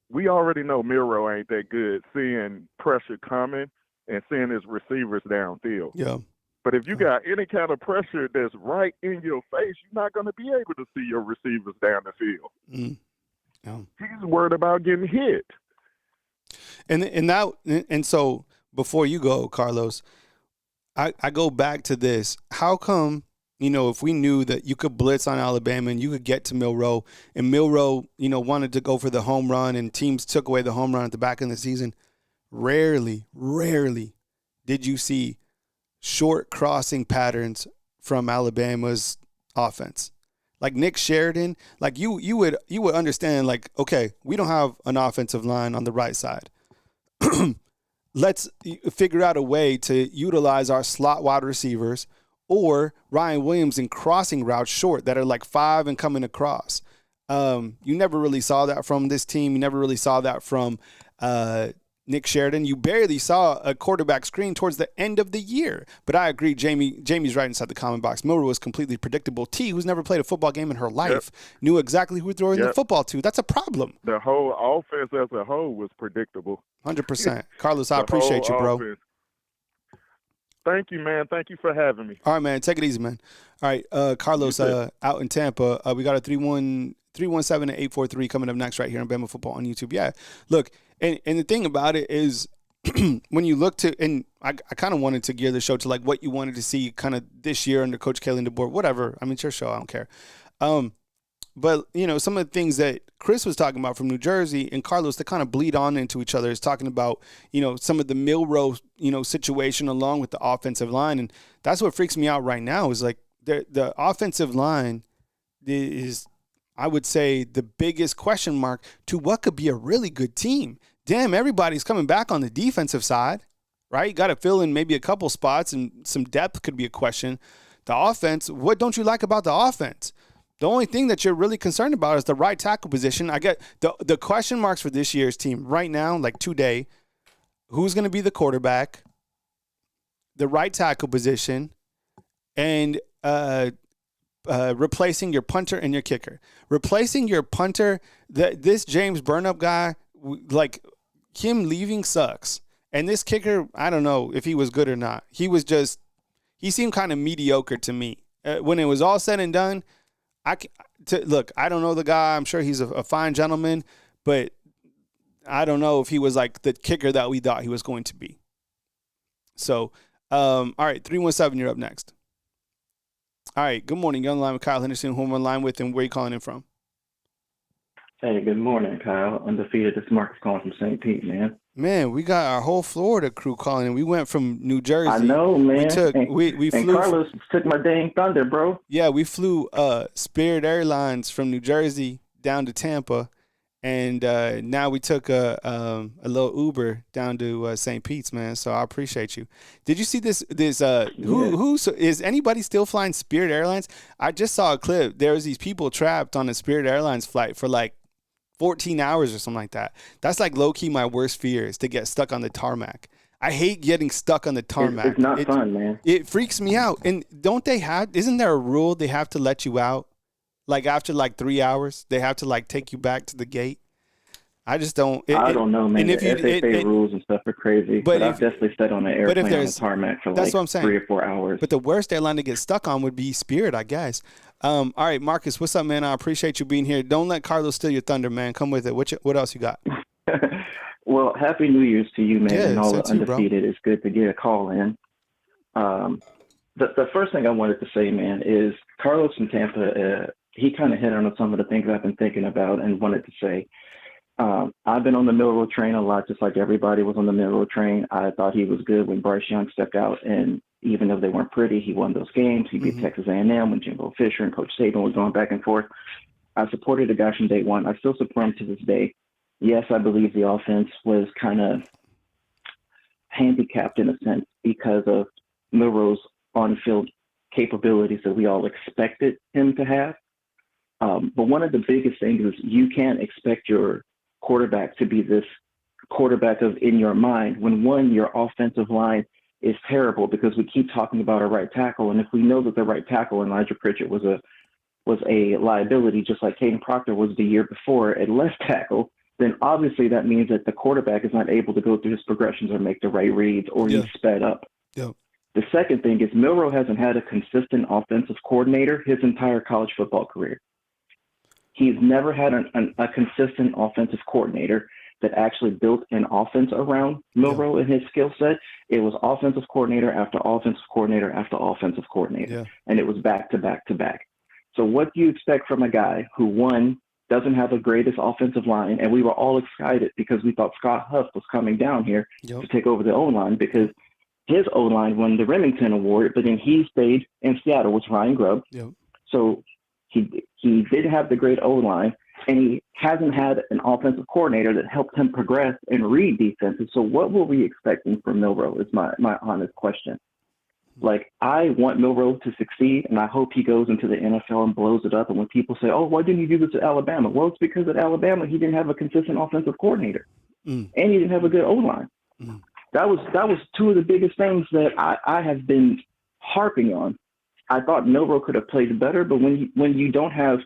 We already know Milroe ain't that good seeing pressure coming and seeing his receivers downfield. Yeah. But if you got any kind of pressure that's right in your face, you're not going to be able to see your receivers down the field. Yeah. He's worried about getting hit. And so before you go, Carlos, I go back to this. How come, if we knew that you could blitz on Alabama and you could get to Milroe, and Milroe, wanted to go for the home run and teams took away the home run at the back end of the season, rarely did you see short crossing patterns from Alabama's offense. Like Nick Sheridan, like you would understand, like, okay, we don't have an offensive line on the right side. Let's figure out a way to utilize our slot wide receivers or Ryan Williams in crossing routes short that are like 5 and coming across. You never really saw that from this team. You never really saw that from Nick Sheridan. You barely saw a quarterback screen towards the end of the year. But I agree, Jamie's right inside the comment box. Milroe was completely predictable. T, who's never played a football game in her life, knew exactly who throwing the football to. That's a problem. The whole offense as a whole was predictable. 100%. Carlos, I appreciate you, bro. Offense. Thank you, man. Thank you for having me. All right, man. Take it easy, man. All right, Carlos, out in Tampa, we got a 317-843 coming up next right here on Bama Football on YouTube. Yeah, look, and the thing about it is when you look to, and I kind of wanted to gear the show to like what you wanted to see kind of this year under Coach Kalen DeBoer, whatever. I mean, it's your show. I don't care. But, some of the things that Chris was talking about from New Jersey and Carlos that kind of bleed on into each other is talking about, some of the Milroe, situation along with the offensive line. And that's what freaks me out right now is like the offensive line is, I would say, the biggest question mark to what could be a really good team. Damn, everybody's coming back on the defensive side, right? You got to fill in maybe a couple spots and some depth could be a question. The offense, what don't you like about the offense? The only thing that you're really concerned about is the right tackle position. I get the question marks for this year's team right now, like today, who's going to be the quarterback, the right tackle position, and replacing your punter and your kicker. Replacing your punter, this James Burnup guy, like him leaving sucks. And this kicker, I don't know if he was good or not. He seemed kind of mediocre to me. When it was all said and done, look, I don't know the guy. I'm sure he's a fine gentleman, but I don't know if he was like the kicker that we thought he was going to be. So, all right, 317, you're up next. All right, good morning. You're on the line with Kyle Henderson, who I'm on line with, and where are you calling in from? Hey, good morning, Kyle. Undefeated. This is Marcus calling from St. Pete, man. Man, we got our whole Florida crew calling in. We went from New Jersey. I know, man. We flew. And Carlos took my dang thunder, bro. Yeah, we flew Spirit Airlines from New Jersey down to Tampa, and now we took a little Uber down to St. Pete's, man. So I appreciate you. Did you see this? Who is anybody still flying Spirit Airlines? I just saw a clip. There was these people trapped on a Spirit Airlines flight for like 14 hours or something like that. That's like low-key my worst fear is to get stuck on the tarmac. I hate getting stuck on the tarmac. It's not fun, man. It freaks me out. And isn't there a rule they have to let you out? Like after like 3 hours, they have to like take you back to the gate? I just don't. I don't know, man. And The if you, FFA rules and stuff are crazy. But I've definitely sat on an airplane on a tarmac for that's like what I'm saying. 3 or 4 hours. But the worst airline to get stuck on would be Spirit, I guess. All right, Marcus, what's up, man? I appreciate you being here. Don't let Carlos steal your thunder, man. Come with it. What else you got? Well, Happy New Year's to you, man, and all the undefeated. It's good to get a call in. The first thing I wanted to say, man, is Carlos in Tampa, he kind of hit on some of the things I've been thinking about and wanted to say. I've been on the Milroe train a lot, just like everybody was on the Milroe train. I thought he was good when Bryce Young stepped out, and even though they weren't pretty, he won those games. He beat Texas A&M when Jimbo Fisher and Coach Saban was going back and forth. I supported the guy from day one. I still support him to this day. Yes, I believe the offense was kind of handicapped in a sense because of Milroe's on-field capabilities that we all expected him to have. But one of the biggest things is you can't expect your quarterback to be this quarterback of in your mind when, one, your offensive line is terrible because we keep talking about a right tackle. And if we know that the right tackle, Elijah Pritchett, was a liability, just like Caden Proctor was the year before at left tackle, then obviously that means that the quarterback is not able to go through his progressions or make the right reads, or he's sped up. Yeah. The second thing is Milroe hasn't had a consistent offensive coordinator his entire college football career. He's never had a consistent offensive coordinator that actually built an offense around Milroe and his skill set. It was offensive coordinator after offensive coordinator after offensive coordinator, and it was back to back to back. So what do you expect from a guy who, one, doesn't have the greatest offensive line, and we were all excited because we thought Scott Huff was coming down here to take over the O-line because his O-line won the Remington Award, but then he stayed in Seattle with Ryan Grubb. So he didn't have the great O-line, and he hasn't had an offensive coordinator that helped him progress and read defenses. So what were we expecting from Milroe is my honest question. Like, I want Milroe to succeed, and I hope he goes into the NFL and blows it up. And when people say, oh, why didn't you do this at Alabama? Well, it's because at Alabama he didn't have a consistent offensive coordinator, and he didn't have a good O-line. That was two of the biggest things that I have been harping on. I thought Milroe could have played better, but when you don't have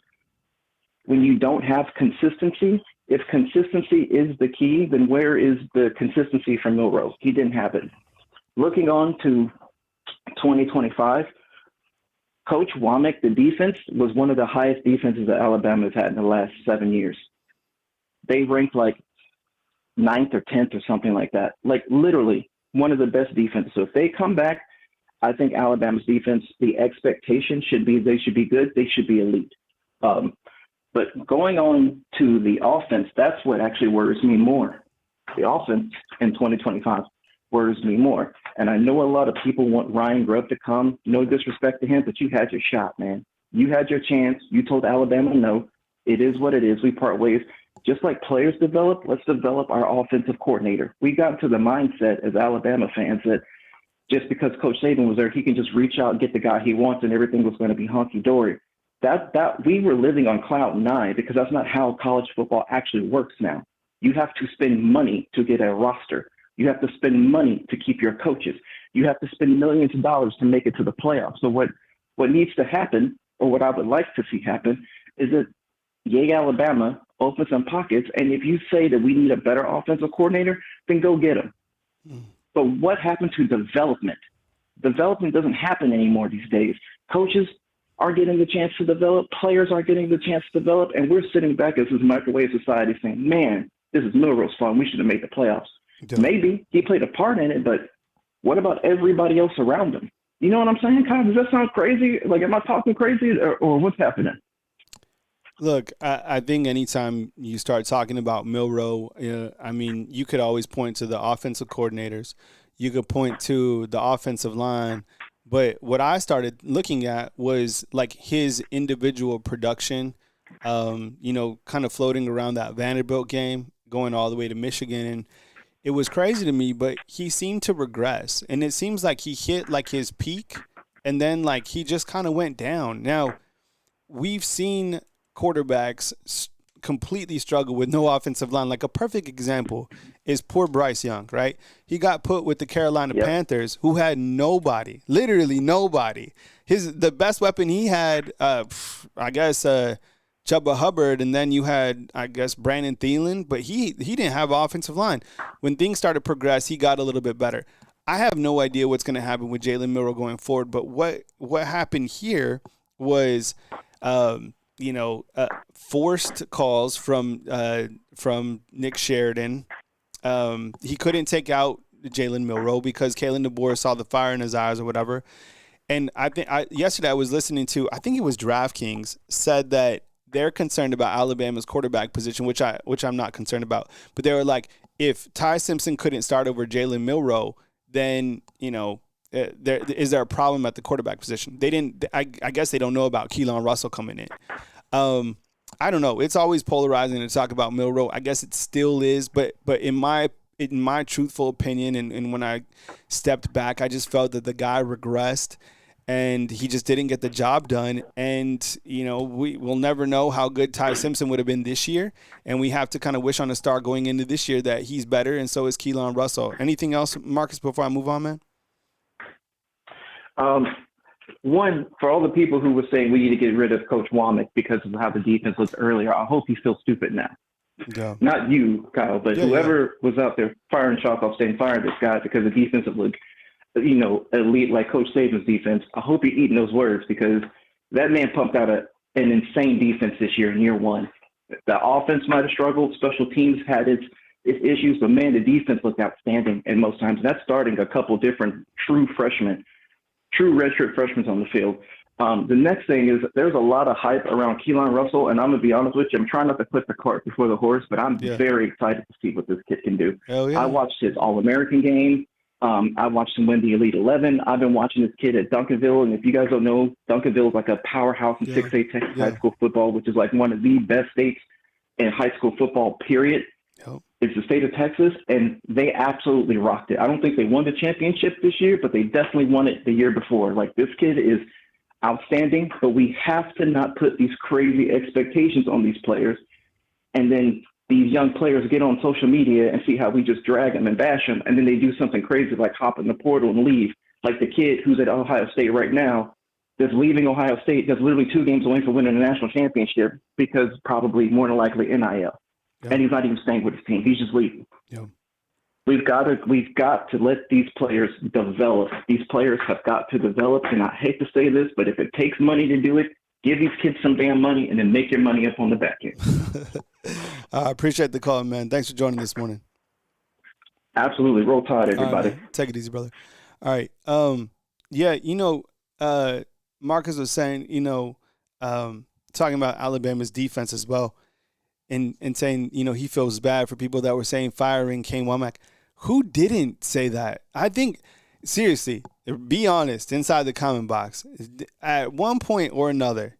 consistency, if consistency is the key, then where is the consistency from Milroe? He didn't have it. Looking on to 2025, Coach Womack, the defense, was one of the highest defenses that Alabama has had in the last 7 years. They ranked like 9th or 10th or something like that. Like, literally one of the best defenses. So if they come back, I think Alabama's defense, the expectation should be they should be good. They should be elite. But going on to the offense, that's what actually worries me more. The offense in 2025 worries me more. And I know a lot of people want Ryan Grubb to come. No disrespect to him, but you had your shot, man. You had your chance. You told Alabama no. It is what it is. We part ways. Just like players develop, let's develop our offensive coordinator. We got to the mindset as Alabama fans that just because Coach Saban was there, he can just reach out and get the guy he wants and everything was going to be hunky-dory. That we were living on cloud nine because that's not how college football actually works now. You have to spend money to get a roster. You have to spend money to keep your coaches. You have to spend millions of dollars to make it to the playoffs. So what needs to happen, or what I would like to see happen, is that Yay Alabama open some pockets, and if you say that we need a better offensive coordinator, then go get him. But what happened to development? Development doesn't happen anymore these days. Coaches are getting the chance to develop. Players are getting the chance to develop. And we're sitting back as this microwave society saying, man, this is Milroe's fault. We should have made the playoffs. Maybe he played a part in it, but what about everybody else around him? You know what I'm saying, Kyle? Does that sound crazy? Like, am I talking crazy or what's happening? Look, I think anytime you start talking about Milroe, I mean, you could always point to the offensive coordinators. You could point to the offensive line. But what I started looking at was like his individual production, kind of floating around that Vanderbilt game, going all the way to Michigan. And it was crazy to me, but he seemed to regress. And it seems like he hit like his peak and then like he just kind of went down. Now, we've seen quarterbacks completely struggle with no offensive line. Like a perfect example is poor Bryce Young, right? He got put with the Carolina Panthers, who had nobody, literally nobody. The best weapon he had, Chuba Hubbard, and then you had, I guess, Brandon Thielen, but he didn't have an offensive line. When things started to progress, he got a little bit better. I have no idea what's going to happen with Jalen Milroe going forward, but what happened here was, forced calls from Nick Sheridan. He couldn't take out Jalen Milroe because Kalen DeBoer saw the fire in his eyes or whatever. And yesterday I was listening to, I think it was DraftKings, said that they're concerned about Alabama's quarterback position, which I'm not concerned about. But they were like, if Ty Simpson couldn't start over Jalen Milroe, then is there a problem at the quarterback position? They didn't. I guess they don't know about Keelan Russell coming in. I don't know. It's always polarizing to talk about Milroe. I guess it still is, but in my truthful opinion, and when I stepped back, I just felt that the guy regressed. And he just didn't get the job done. And, we'll never know how good Ty Simpson would have been this year. And we have to kind of wish on a star going into this year that he's better, and so is Keelan Russell. Anything else, Marcus, before I move on, man? One, for all the people who were saying we need to get rid of Coach Womack because of how the defense looked earlier, I hope he feels stupid now. Yeah. Not you, Kyle, but whoever was out there firing shots off saying fire this guy because the defensive looked elite like Coach Saban's defense. I hope you're eating those words because that man pumped out an insane defense this year in year one. The offense might have struggled. Special teams had its issues, but man, the defense looked outstanding. And most times that's starting a couple different true redshirt freshmen on the field. The next thing is there's a lot of hype around Keelan Russell, and I'm going to be honest with you, I'm trying not to put the cart before the horse, but I'm very excited to see what this kid can do. Yeah. I watched his All-American game. I watched him win the Elite 11. I've been watching this kid at Duncanville, and if you guys don't know, Duncanville is like a powerhouse in 6A Texas high school football, which is like one of the best states in high school football, period. Yep. It's the state of Texas, and they absolutely rocked it. I don't think they won the championship this year, but they definitely won it the year before. Like, this kid is outstanding, but we have to not put these crazy expectations on these players, and then these young players get on social media and see how we just drag them and bash them, and then they do something crazy like hop in the portal and leave. Like the kid who's at Ohio State right now that's leaving Ohio State, that's literally 2 games away from winning a national championship because probably more than likely NIL. Yeah. And he's not even staying with his team. He's just leaving. Yeah. We've got to let these players develop. These players have got to develop, and I hate to say this, but if it takes money to do it, give these kids some damn money and then make your money up on the back end. I appreciate the call, man. Thanks for joining this morning. Absolutely. Roll Tide, everybody. Right, take it easy, brother. All right. Marcus was saying, talking about Alabama's defense as well, and saying, he feels bad for people that were saying firing Kane Womack. Who didn't say that? I think, seriously, be honest inside the comment box. At one point or another,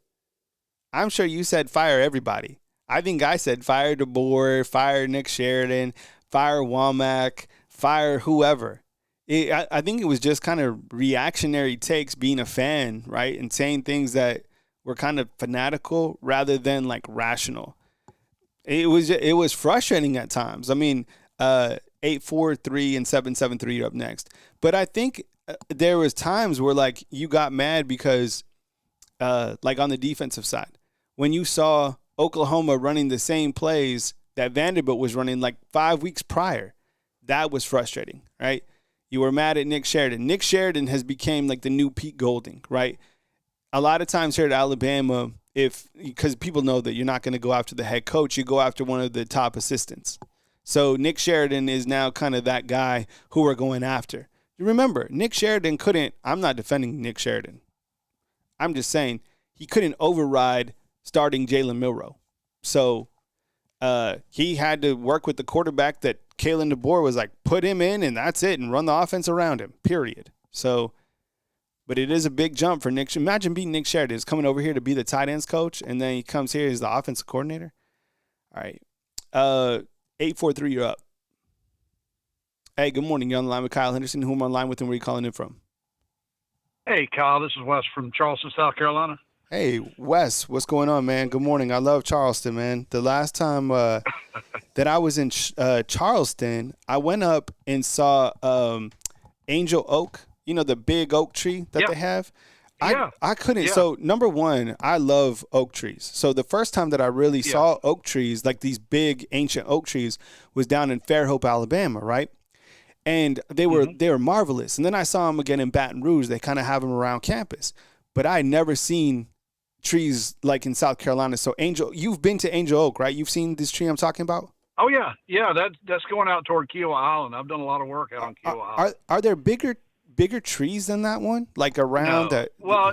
I'm sure you said fire everybody. I think I said fire DeBoer, fire Nick Sheridan, fire Womack, fire whoever. I think it was just kind of reactionary takes, being a fan, right, and saying things that were kind of fanatical rather than like rational. It was frustrating at times. I mean, 8-4-3 and 7-7-3 up next. But I think there was times where like you got mad because, like on the defensive side, when you saw Oklahoma running the same plays that Vanderbilt was running like 5 weeks prior, that was frustrating, right? You were mad at Nick Sheridan. Nick Sheridan has become like the new Pete Golding, right? A lot of times here at Alabama, because people know that you're not going to go after the head coach, you go after one of the top assistants. So Nick Sheridan is now kind of that guy who we're going after. You remember, Nick Sheridan couldn't, I'm not defending Nick Sheridan. I'm just saying he couldn't override starting Jalen Milroe. So he had to work with the quarterback that Kalen DeBoer was like, put him in and that's it, and run the offense around him, period. So, but it is a big jump for Nick. Imagine being Nick Sheridan. He's coming over here to be the tight ends coach, and then he comes here as the offensive coordinator. All right. 8-4-3, you're up. Hey, good morning. You're on the line with Kyle Henderson. Who am I on the line with and where are you calling in from? Hey, Kyle. This is Wes from Charleston, South Carolina. Hey, Wes, what's going on, man? Good morning. I love Charleston, man. The last time that I was in Charleston, I went up and saw Angel Oak, the big oak tree that they have. I couldn't. Yeah. So number one, I love oak trees. So the first time that I really saw oak trees, like these big ancient oak trees, was down in Fairhope, Alabama, right? And they were marvelous. And then I saw them again in Baton Rouge. They kind of have them around campus, but I had never seen trees like in South Carolina. So you've been to Angel Oak, right? You've seen this tree I'm talking about? Oh yeah. That's going out toward Kiowa Island. I've done a lot of work out on Kiowa Island. Are there bigger trees than that one? Like around that? Well,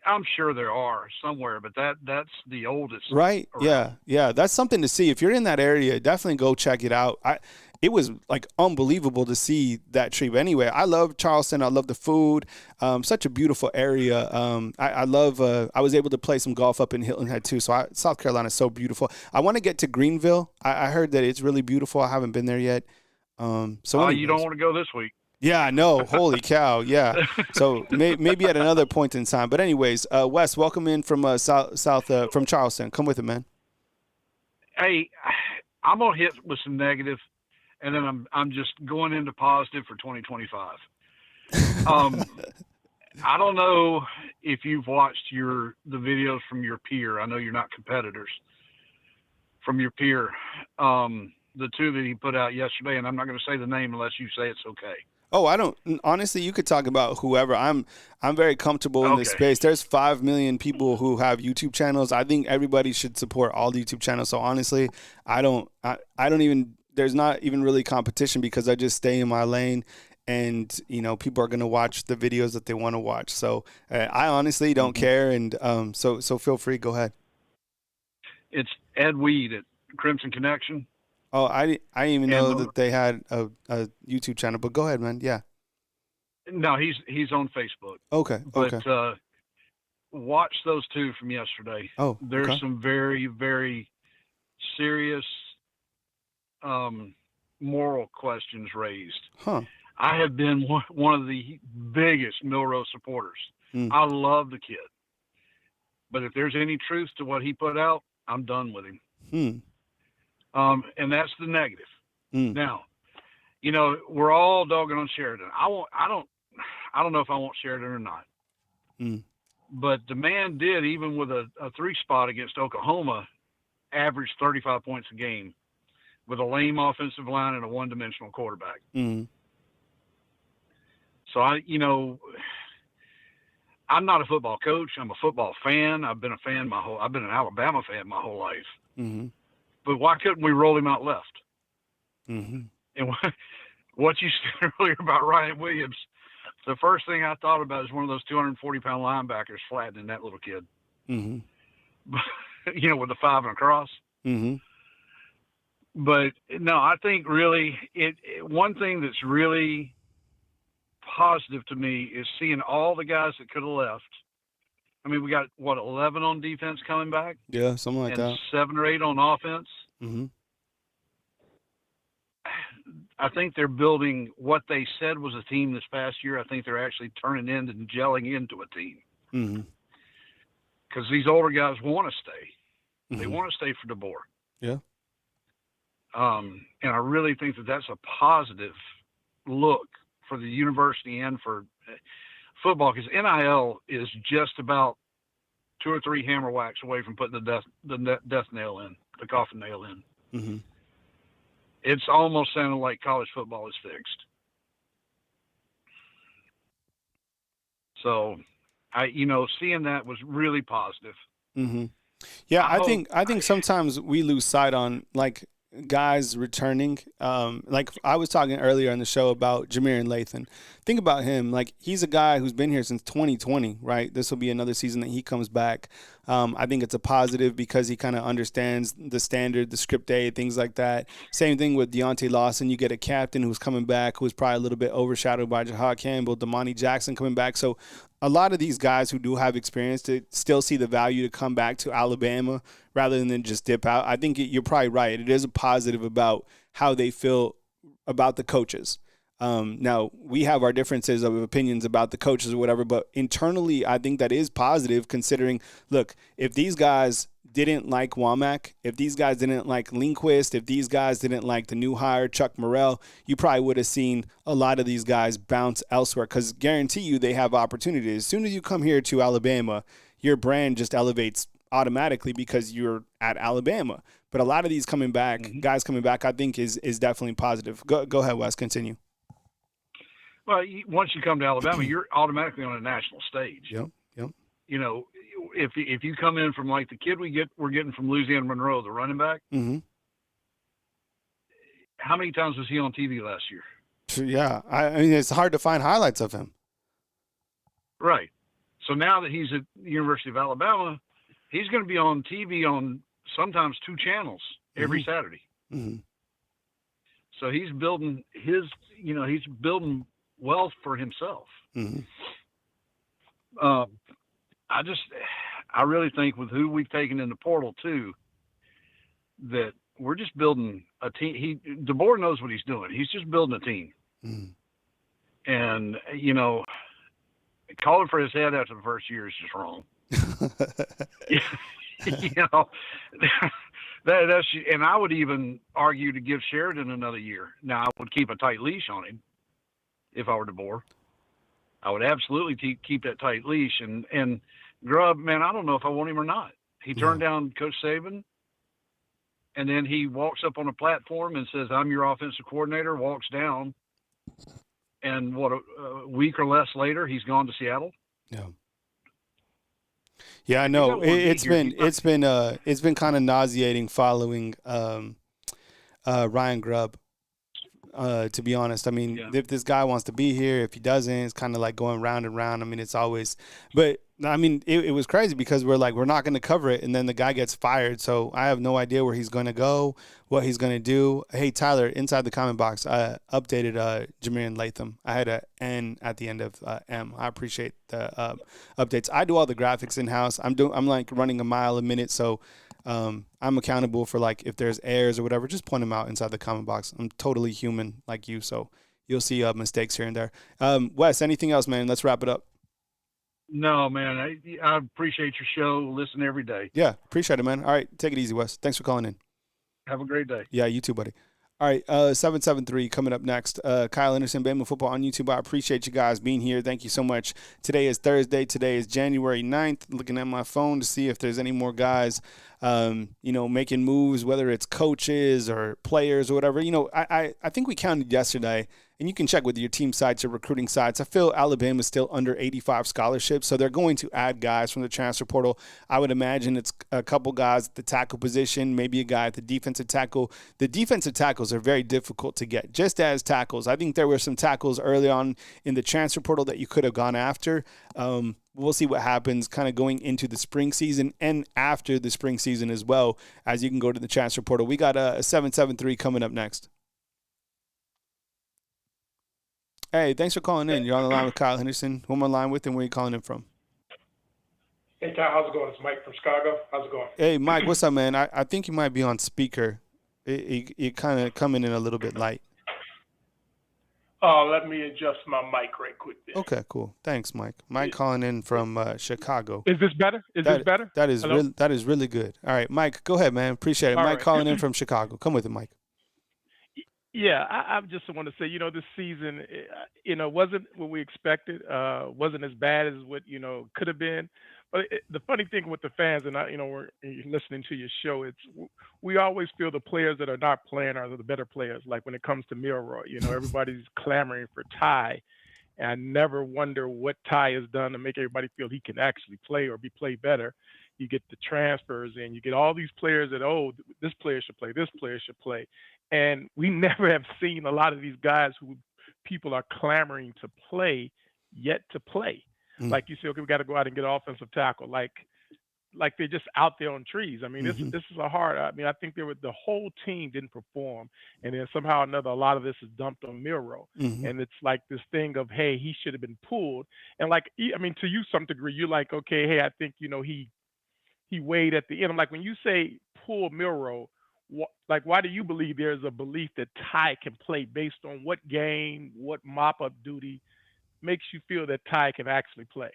I'm sure there are somewhere, but that's the oldest. Right? Around. Yeah. That's something to see. If you're in that area, definitely go check it out. It was like unbelievable to see that tree. But anyway, I love Charleston. I love the food. Such a beautiful area. I love. I was able to play some golf up in Hilton Head too. So South Carolina is so beautiful. I want to get to Greenville. I heard that it's really beautiful. I haven't been there yet. You don't want to go this week. Yeah, I know. Holy cow. Yeah. So maybe at another point in time. But anyways, Wes, welcome in from from Charleston. Come with it, man. Hey, I'm gonna hit with some negative, and then I'm just going into positive for 2025. I don't know if you've watched the videos from your peer. I know you're not competitors. From your peer, the two that he put out yesterday, and I'm not going to say the name unless you say it's okay. Oh, I don't. Honestly, you could talk about whoever. I'm very comfortable in this space. There's 5 million people who have YouTube channels. I think everybody should support all the YouTube channels. So honestly, I don't even. There's not even really competition because I just stay in my lane, and people are gonna watch the videos that they want to watch. So I honestly don't care, and so feel free. Go ahead. It's Ed Weed at Crimson Connection. Oh, I didn't even know that they had a YouTube channel, but go ahead, man. Yeah. No, he's on Facebook. Okay. But watch those two from yesterday. Oh, there's some very, very serious moral questions raised. Huh. I have been one of the biggest Milrose supporters. I love the kid. But if there's any truth to what he put out, I'm done with him. And that's the negative. Now, we're all dogging on Sheridan. I don't know if I want Sheridan or not. But the man did, even with a 3-spot against Oklahoma, average 35 points a game with a lame offensive line and a one-dimensional quarterback. So I'm not a football coach. I'm a football fan. I've been an Alabama fan my whole life. But why couldn't we roll him out left? And what you said earlier about Ryan Williams, the first thing I thought about is one of those 240-pound linebackers flattening that little kid. With the 5 and a cross. But no, I think really one thing that's really positive to me is seeing all the guys that could have left. I mean, we got 11 on defense coming back. Yeah, something like that. 7 or 8 on offense. I think they're building what they said was a team this past year. I think they're actually turning into and gelling into a team. Because these older guys want to stay. They want to stay for DeBoer. Yeah. And I really think that that's a positive look for the university and for football, because NIL is just about 2 or 3 hammer whacks away from putting the death nail in, the coffin nail in. It's almost sounding like college football is fixed. So, seeing that was really positive. Yeah, I think sometimes we lose sight on guys returning. Like I was talking earlier on the show about Jameer Lathan. Think about him. He's a guy who's been here since 2020, right? This will be another season that he comes back. I think it's a positive because he kind of understands the standard, the script A, things like that. Same thing with Deontay Lawson. You get a captain who's coming back who's probably a little bit overshadowed by Jahad Campbell, Damani Jackson coming back. So a lot of these guys who do have experience to still see the value to come back to Alabama rather than just dip out. I think you're probably right. It is a positive about how they feel about the coaches. Now, we have our differences of opinions about the coaches or whatever, but internally, I think that is positive considering, look, if these guys didn't like Womack, if these guys didn't like Lindquist, if these guys didn't like the new hire, Chuck Morrell, you probably would have seen a lot of these guys bounce elsewhere because guarantee you they have opportunities. As soon as you come here to Alabama, your brand just elevates automatically because you're at Alabama. But a lot of these coming back, guys coming back, I think is definitely positive. Go ahead, Wes, continue. Well, once you come to Alabama, you're automatically on a national stage. Yep. You know, if you come in from like the kid we're getting from Louisiana Monroe, the running back. Mm-hmm. How many times was he on TV last year? Yeah, I mean it's hard to find highlights of him. Right. So now that he's at the University of Alabama, he's going to be on TV on sometimes 2 channels every Saturday. Mm-hmm. So he's building he's building wealth for himself. Mm-hmm. I really think with who we've taken in the portal too, that we're just building a team. DeBoer knows what he's doing. He's just building a team. Mm-hmm. And, calling for his head after the first year is just wrong. That's, and I would even argue to give Sheridan another year. Now I would keep a tight leash on him if I were DeBoer. I would absolutely keep that tight leash. And Grubb, man, I don't know if I want him or not. He turned down Coach Saban, and then he walks up on a platform and says, "I'm your offensive coordinator," walks down, and a week or less later, he's gone to Seattle. Yeah. Yeah, I know. It's been kind of nauseating following Ryan Grubb. To be honest, I mean, if this guy wants to be here, if he doesn't, it's kind of like going round and round. I mean, it's always, but I mean, it was crazy because we're not going to cover it, and then the guy gets fired. So I have no idea where he's going to go, what he's going to do. Hey, Tyler, inside the comment box, I updated Jameer Latham. I had a N at the end of M. I appreciate the updates. I do all the graphics in house. I'm like running a mile a minute, so. I'm accountable for like if there's errors or whatever, just point them out inside the comment box. I'm totally human like you, so you'll see mistakes here and there. Wes, anything else, man? Let's wrap it up. No, man, I appreciate your show. Listen every day. Yeah, appreciate it, man. All right, take it easy, Wes. Thanks for calling in. Have a great day. Yeah, you too, buddy. All right, 773 coming up next. Kyle Anderson, Bama Football on YouTube. I appreciate you guys being here. Thank you so much. Today is Thursday. Today is January 9th. Looking at my phone to see if there's any more guys, making moves, whether it's coaches or players or whatever. I think we counted yesterday, and you can check with your team sites or recruiting sites. I feel Alabama's still under 85 scholarships, so they're going to add guys from the transfer portal. I would imagine it's a couple guys at the tackle position, maybe a guy at the defensive tackle. The defensive tackles are very difficult to get, just as tackles. I think there were some tackles early on in the transfer portal that you could have gone after. We'll see what happens kind of going into the spring season and after the spring season as well, as you can go to the transfer portal. We got a 773 coming up next. Hey, thanks for calling in. You're on the line with Kyle Henderson. Who am I on the line with, and where are you calling in from? Hey, Kyle, how's it going? It's Mike from Chicago. How's it going? Hey, Mike, what's up, man? I think you might be on speaker. You're kind of coming in a little bit light. Let me adjust my mic right quick there. Okay, cool. Thanks, Mike. Mike calling in from Chicago. Is this better? This better? That is really good. All right, Mike, go ahead, man. Appreciate it. All Mike right. calling in from Chicago. Come with it, Mike. Yeah, I just want to say, this season, wasn't what we expected. Wasn't as bad as what, could have been. But the funny thing with the fans, and we're listening to your show, we always feel the players that are not playing are the better players. Like when it comes to Milroy, everybody's clamoring for Ty, and I never wonder what Ty has done to make everybody feel he can actually play or play better. You get the transfers in, you get all these players that this player should play, this player should play, and we never have seen a lot of these guys who people are clamoring to play yet to play. Like you say, okay, we got to go out and get an offensive tackle. Like they're just out there on trees. I mean, this is a hard. I mean, I think the whole team didn't perform, and then somehow or another, a lot of this is dumped on Miro, and it's like this thing of, hey, he should have been pulled, and to you some degree, you're like, okay, hey, I think he weighed at the end. I'm like, when you say pull Miro, why do you believe there's a belief that Ty can play based on what game, what mop-up duty makes you feel that Ty can actually play?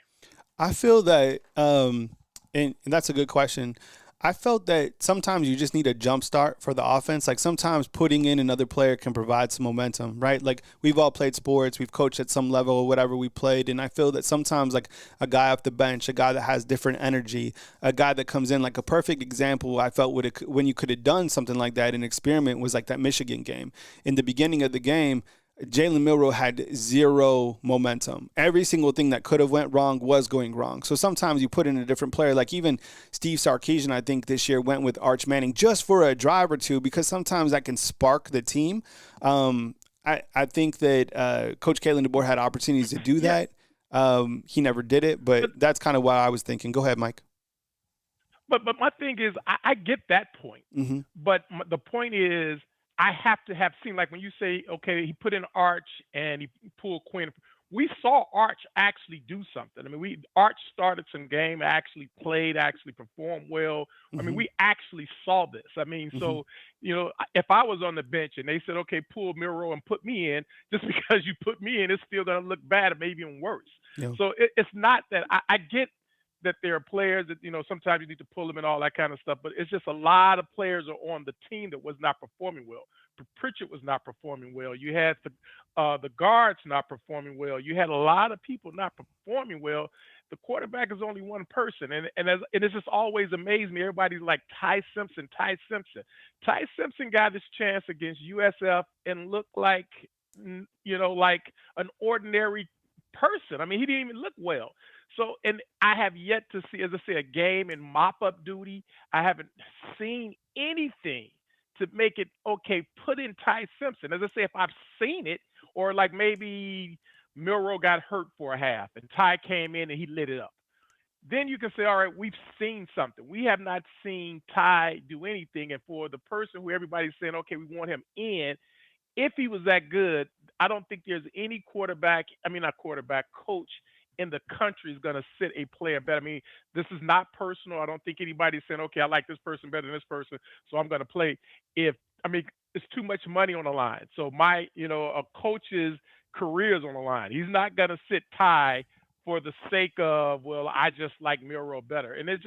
I feel that, and that's a good question. I felt that sometimes you just need a jump start for the offense. Like sometimes putting in another player can provide some momentum, right? Like we've all played sports, we've coached at some level or whatever we played, and I feel that sometimes like a guy off the bench, a guy that has different energy, a guy that comes in, like a perfect example I felt when you could have done something like that, an experiment was like that Michigan game. In the beginning of the game, Jalen Milroe had zero momentum. Every single thing that could have went wrong was going wrong. So sometimes you put in a different player. Like even Steve Sarkisian, I think this year went with Arch Manning just for a drive or two because sometimes that can spark the team. I think that Coach Kalen DeBoer had opportunities to do that. He never did it, but that's kind of what I was thinking. Go ahead, Mike. But my thing is, I get that point. Mm-hmm. But the point is, I have to have seen, like when you say, okay, he put in Arch and he pulled Quinn. We saw Arch actually do something. I mean, Arch started some game, actually played, actually performed well. Mm-hmm. I mean, we actually saw this. I mean, so, you know, if I was on the bench and they said, okay, pull Milroe and put me in, just because you put me in, it's still going to look bad or maybe even worse. Yeah. So it's not that I get that there are players that, you know, sometimes you need to pull them and all that kind of stuff, but it's just a lot of players are on the team that was not performing well. Pritchett was not performing well. You had the guards not performing well. You had a lot of people not performing well. The quarterback is only one person, and it's just always amazed me. Everybody's like Ty Simpson. Ty Simpson got his chance against USF and looked like, you know, like an ordinary person. I mean, he didn't even look well. So, and I have yet to see, as I say, a game in mop-up duty. I haven't seen anything to make it, okay, put in Ty Simpson. As I say, if I've seen it, or like maybe Milroe got hurt for a half and Ty came in and he lit it up, then you can say, all right, we've seen something. We have not seen Ty do anything. And for the person who everybody's saying, okay, we want him in, if he was that good, I don't think there's any coach in the country is going to sit a player better. I mean, this is not personal. I don't think anybody's saying, okay, I like this person better than this person, so I'm going to play. It's too much money on the line. So a coach's career is on the line. He's not going to sit Ty for the sake of, well, I just like Milroe better. And it's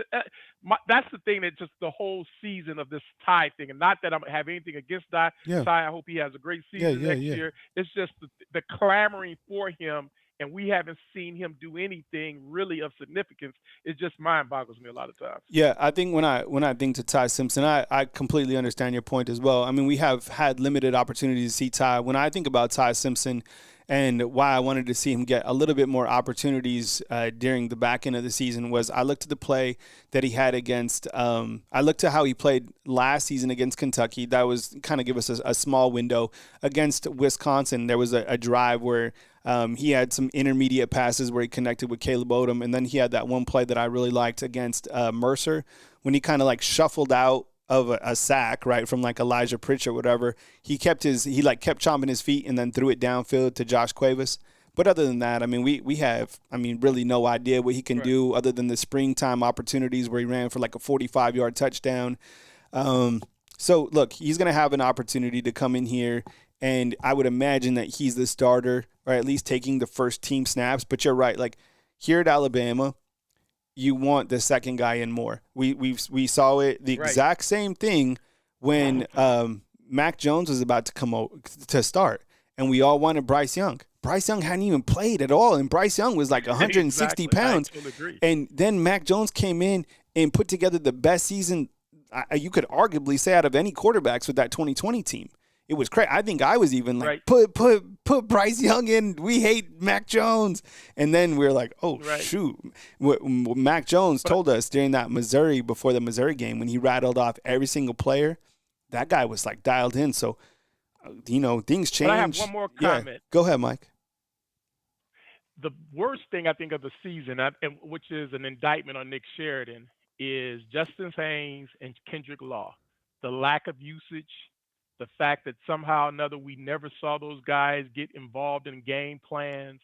that's the thing, that just the whole season of this Ty thing, and not that I have anything against Ty. Yeah. Ty, I hope he has a great season next year. It's just the clamoring for him, and we haven't seen him do anything really of significance. It just mind boggles me a lot of times. Yeah, I think when I think to Ty Simpson, I completely understand your point as well. I mean, we have had limited opportunities to see Ty. When I think about Ty Simpson and why I wanted to see him get a little bit more opportunities during the back end of the season was I looked at the play that he had against I looked at how he played last season against Kentucky. That was kind of give us a small window. Against Wisconsin, there was a drive where he had some intermediate passes where he connected with Caleb Odom, and then he had that one play that I really liked against Mercer when he kind of like shuffled out of a sack, right, from like Elijah Pritchett or whatever. He kept chomping his feet and then threw it downfield to Josh Cuevas. But other than that, I mean, we have, really no idea what he can do other than the springtime opportunities where he ran for like a 45-yard touchdown. So, look, he's going to have an opportunity to come in here, and I would imagine that he's the starter or at least taking the first team snaps. But you're right. Like here at Alabama, you want the second guy in more. We saw it the exact same thing when Mac Jones was about to come to start, and we all wanted Bryce Young. Bryce Young hadn't even played at all, and Bryce Young was like 160 pounds. And then Mac Jones came in and put together the best season you could arguably say out of any quarterbacks with that 2020 team. It was crazy. I think I was even like, put Bryce Young in. We hate Mac Jones. And then we were like, shoot. What Mac Jones told us during that before the Missouri game, when he rattled off every single player, that guy was like dialed in. So, things change. But I have one more comment. Yeah. Go ahead, Mike. The worst thing I think of the season, which is an indictment on Nick Sheridan, is Justin Haynes and Kendrick Law. The lack of usage. The fact that somehow or another we never saw those guys get involved in game plans.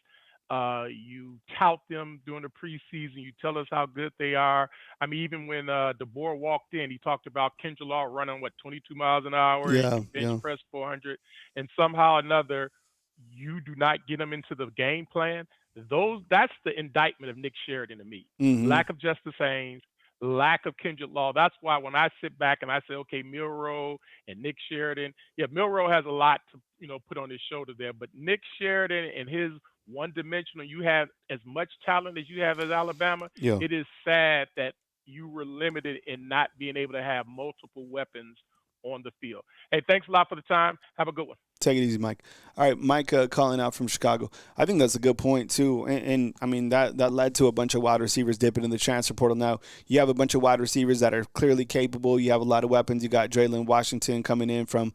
You tout them during the preseason. You tell us how good they are. I mean, even when DeBoer walked in, he talked about Kendrick Law running, 22 miles an hour, bench press 400. And somehow or another, you do not get them into the game plan. That's the indictment of Nick Sheridan to me. Mm-hmm. Lack of Justice Haynes, lack of Kendrick Law. That's why when I sit back and I say, okay, Milroe and Nick Sheridan, yeah, Milroe has a lot to put on his shoulder there, but Nick Sheridan and his one-dimensional, you have as much talent as you have as Alabama. Yeah. It is sad that you were limited in not being able to have multiple weapons on the field. Hey, thanks a lot for the time. Have a good one. Take it easy, Mike. All right, Mike calling out from Chicago. I think that's a good point, too. And I mean, that led to a bunch of wide receivers dipping in the transfer portal now. You have a bunch of wide receivers that are clearly capable. You have a lot of weapons. You got Draylen Washington coming in from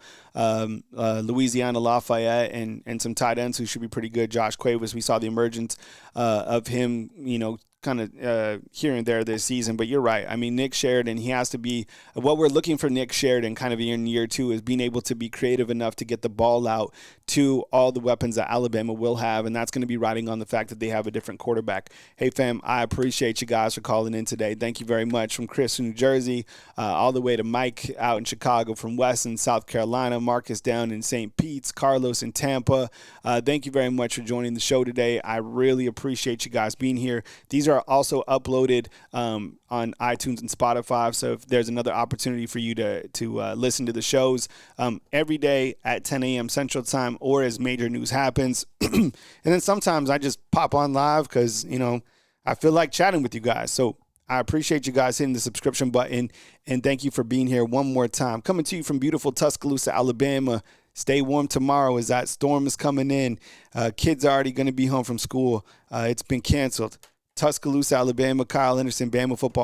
Louisiana Lafayette and some tight ends who should be pretty good. Josh Cuevas, we saw the emergence of him, kind of here and there this season. But you're right. I mean, Nick Sheridan, he has to be – what we're looking for Nick Sheridan kind of in year two is being able to be creative enough to get the ball out to all the weapons that Alabama will have, and that's going to be riding on the fact that they have a different quarterback. Hey, fam, I appreciate you guys for calling in today. Thank you very much. From Chris in New Jersey all the way to Mike out in Chicago, from Wes in South Carolina, Marcus down in St. Pete's, Carlos in Tampa. Thank you very much for joining the show today. I really appreciate you guys being here. These are also uploaded on iTunes and Spotify, so if there's another opportunity for you to listen to the shows every day at 10 a.m. Central Time or as major news happens. And then sometimes I just pop on live because, I feel like chatting with you guys. So I appreciate you guys hitting the subscription button, and thank you for being here one more time. Coming to you from beautiful Tuscaloosa, Alabama. Stay warm tomorrow as that storm is coming in. Kids are already going to be home from school. It's been canceled. Tuscaloosa, Alabama. Kyle Henderson, Bama Football.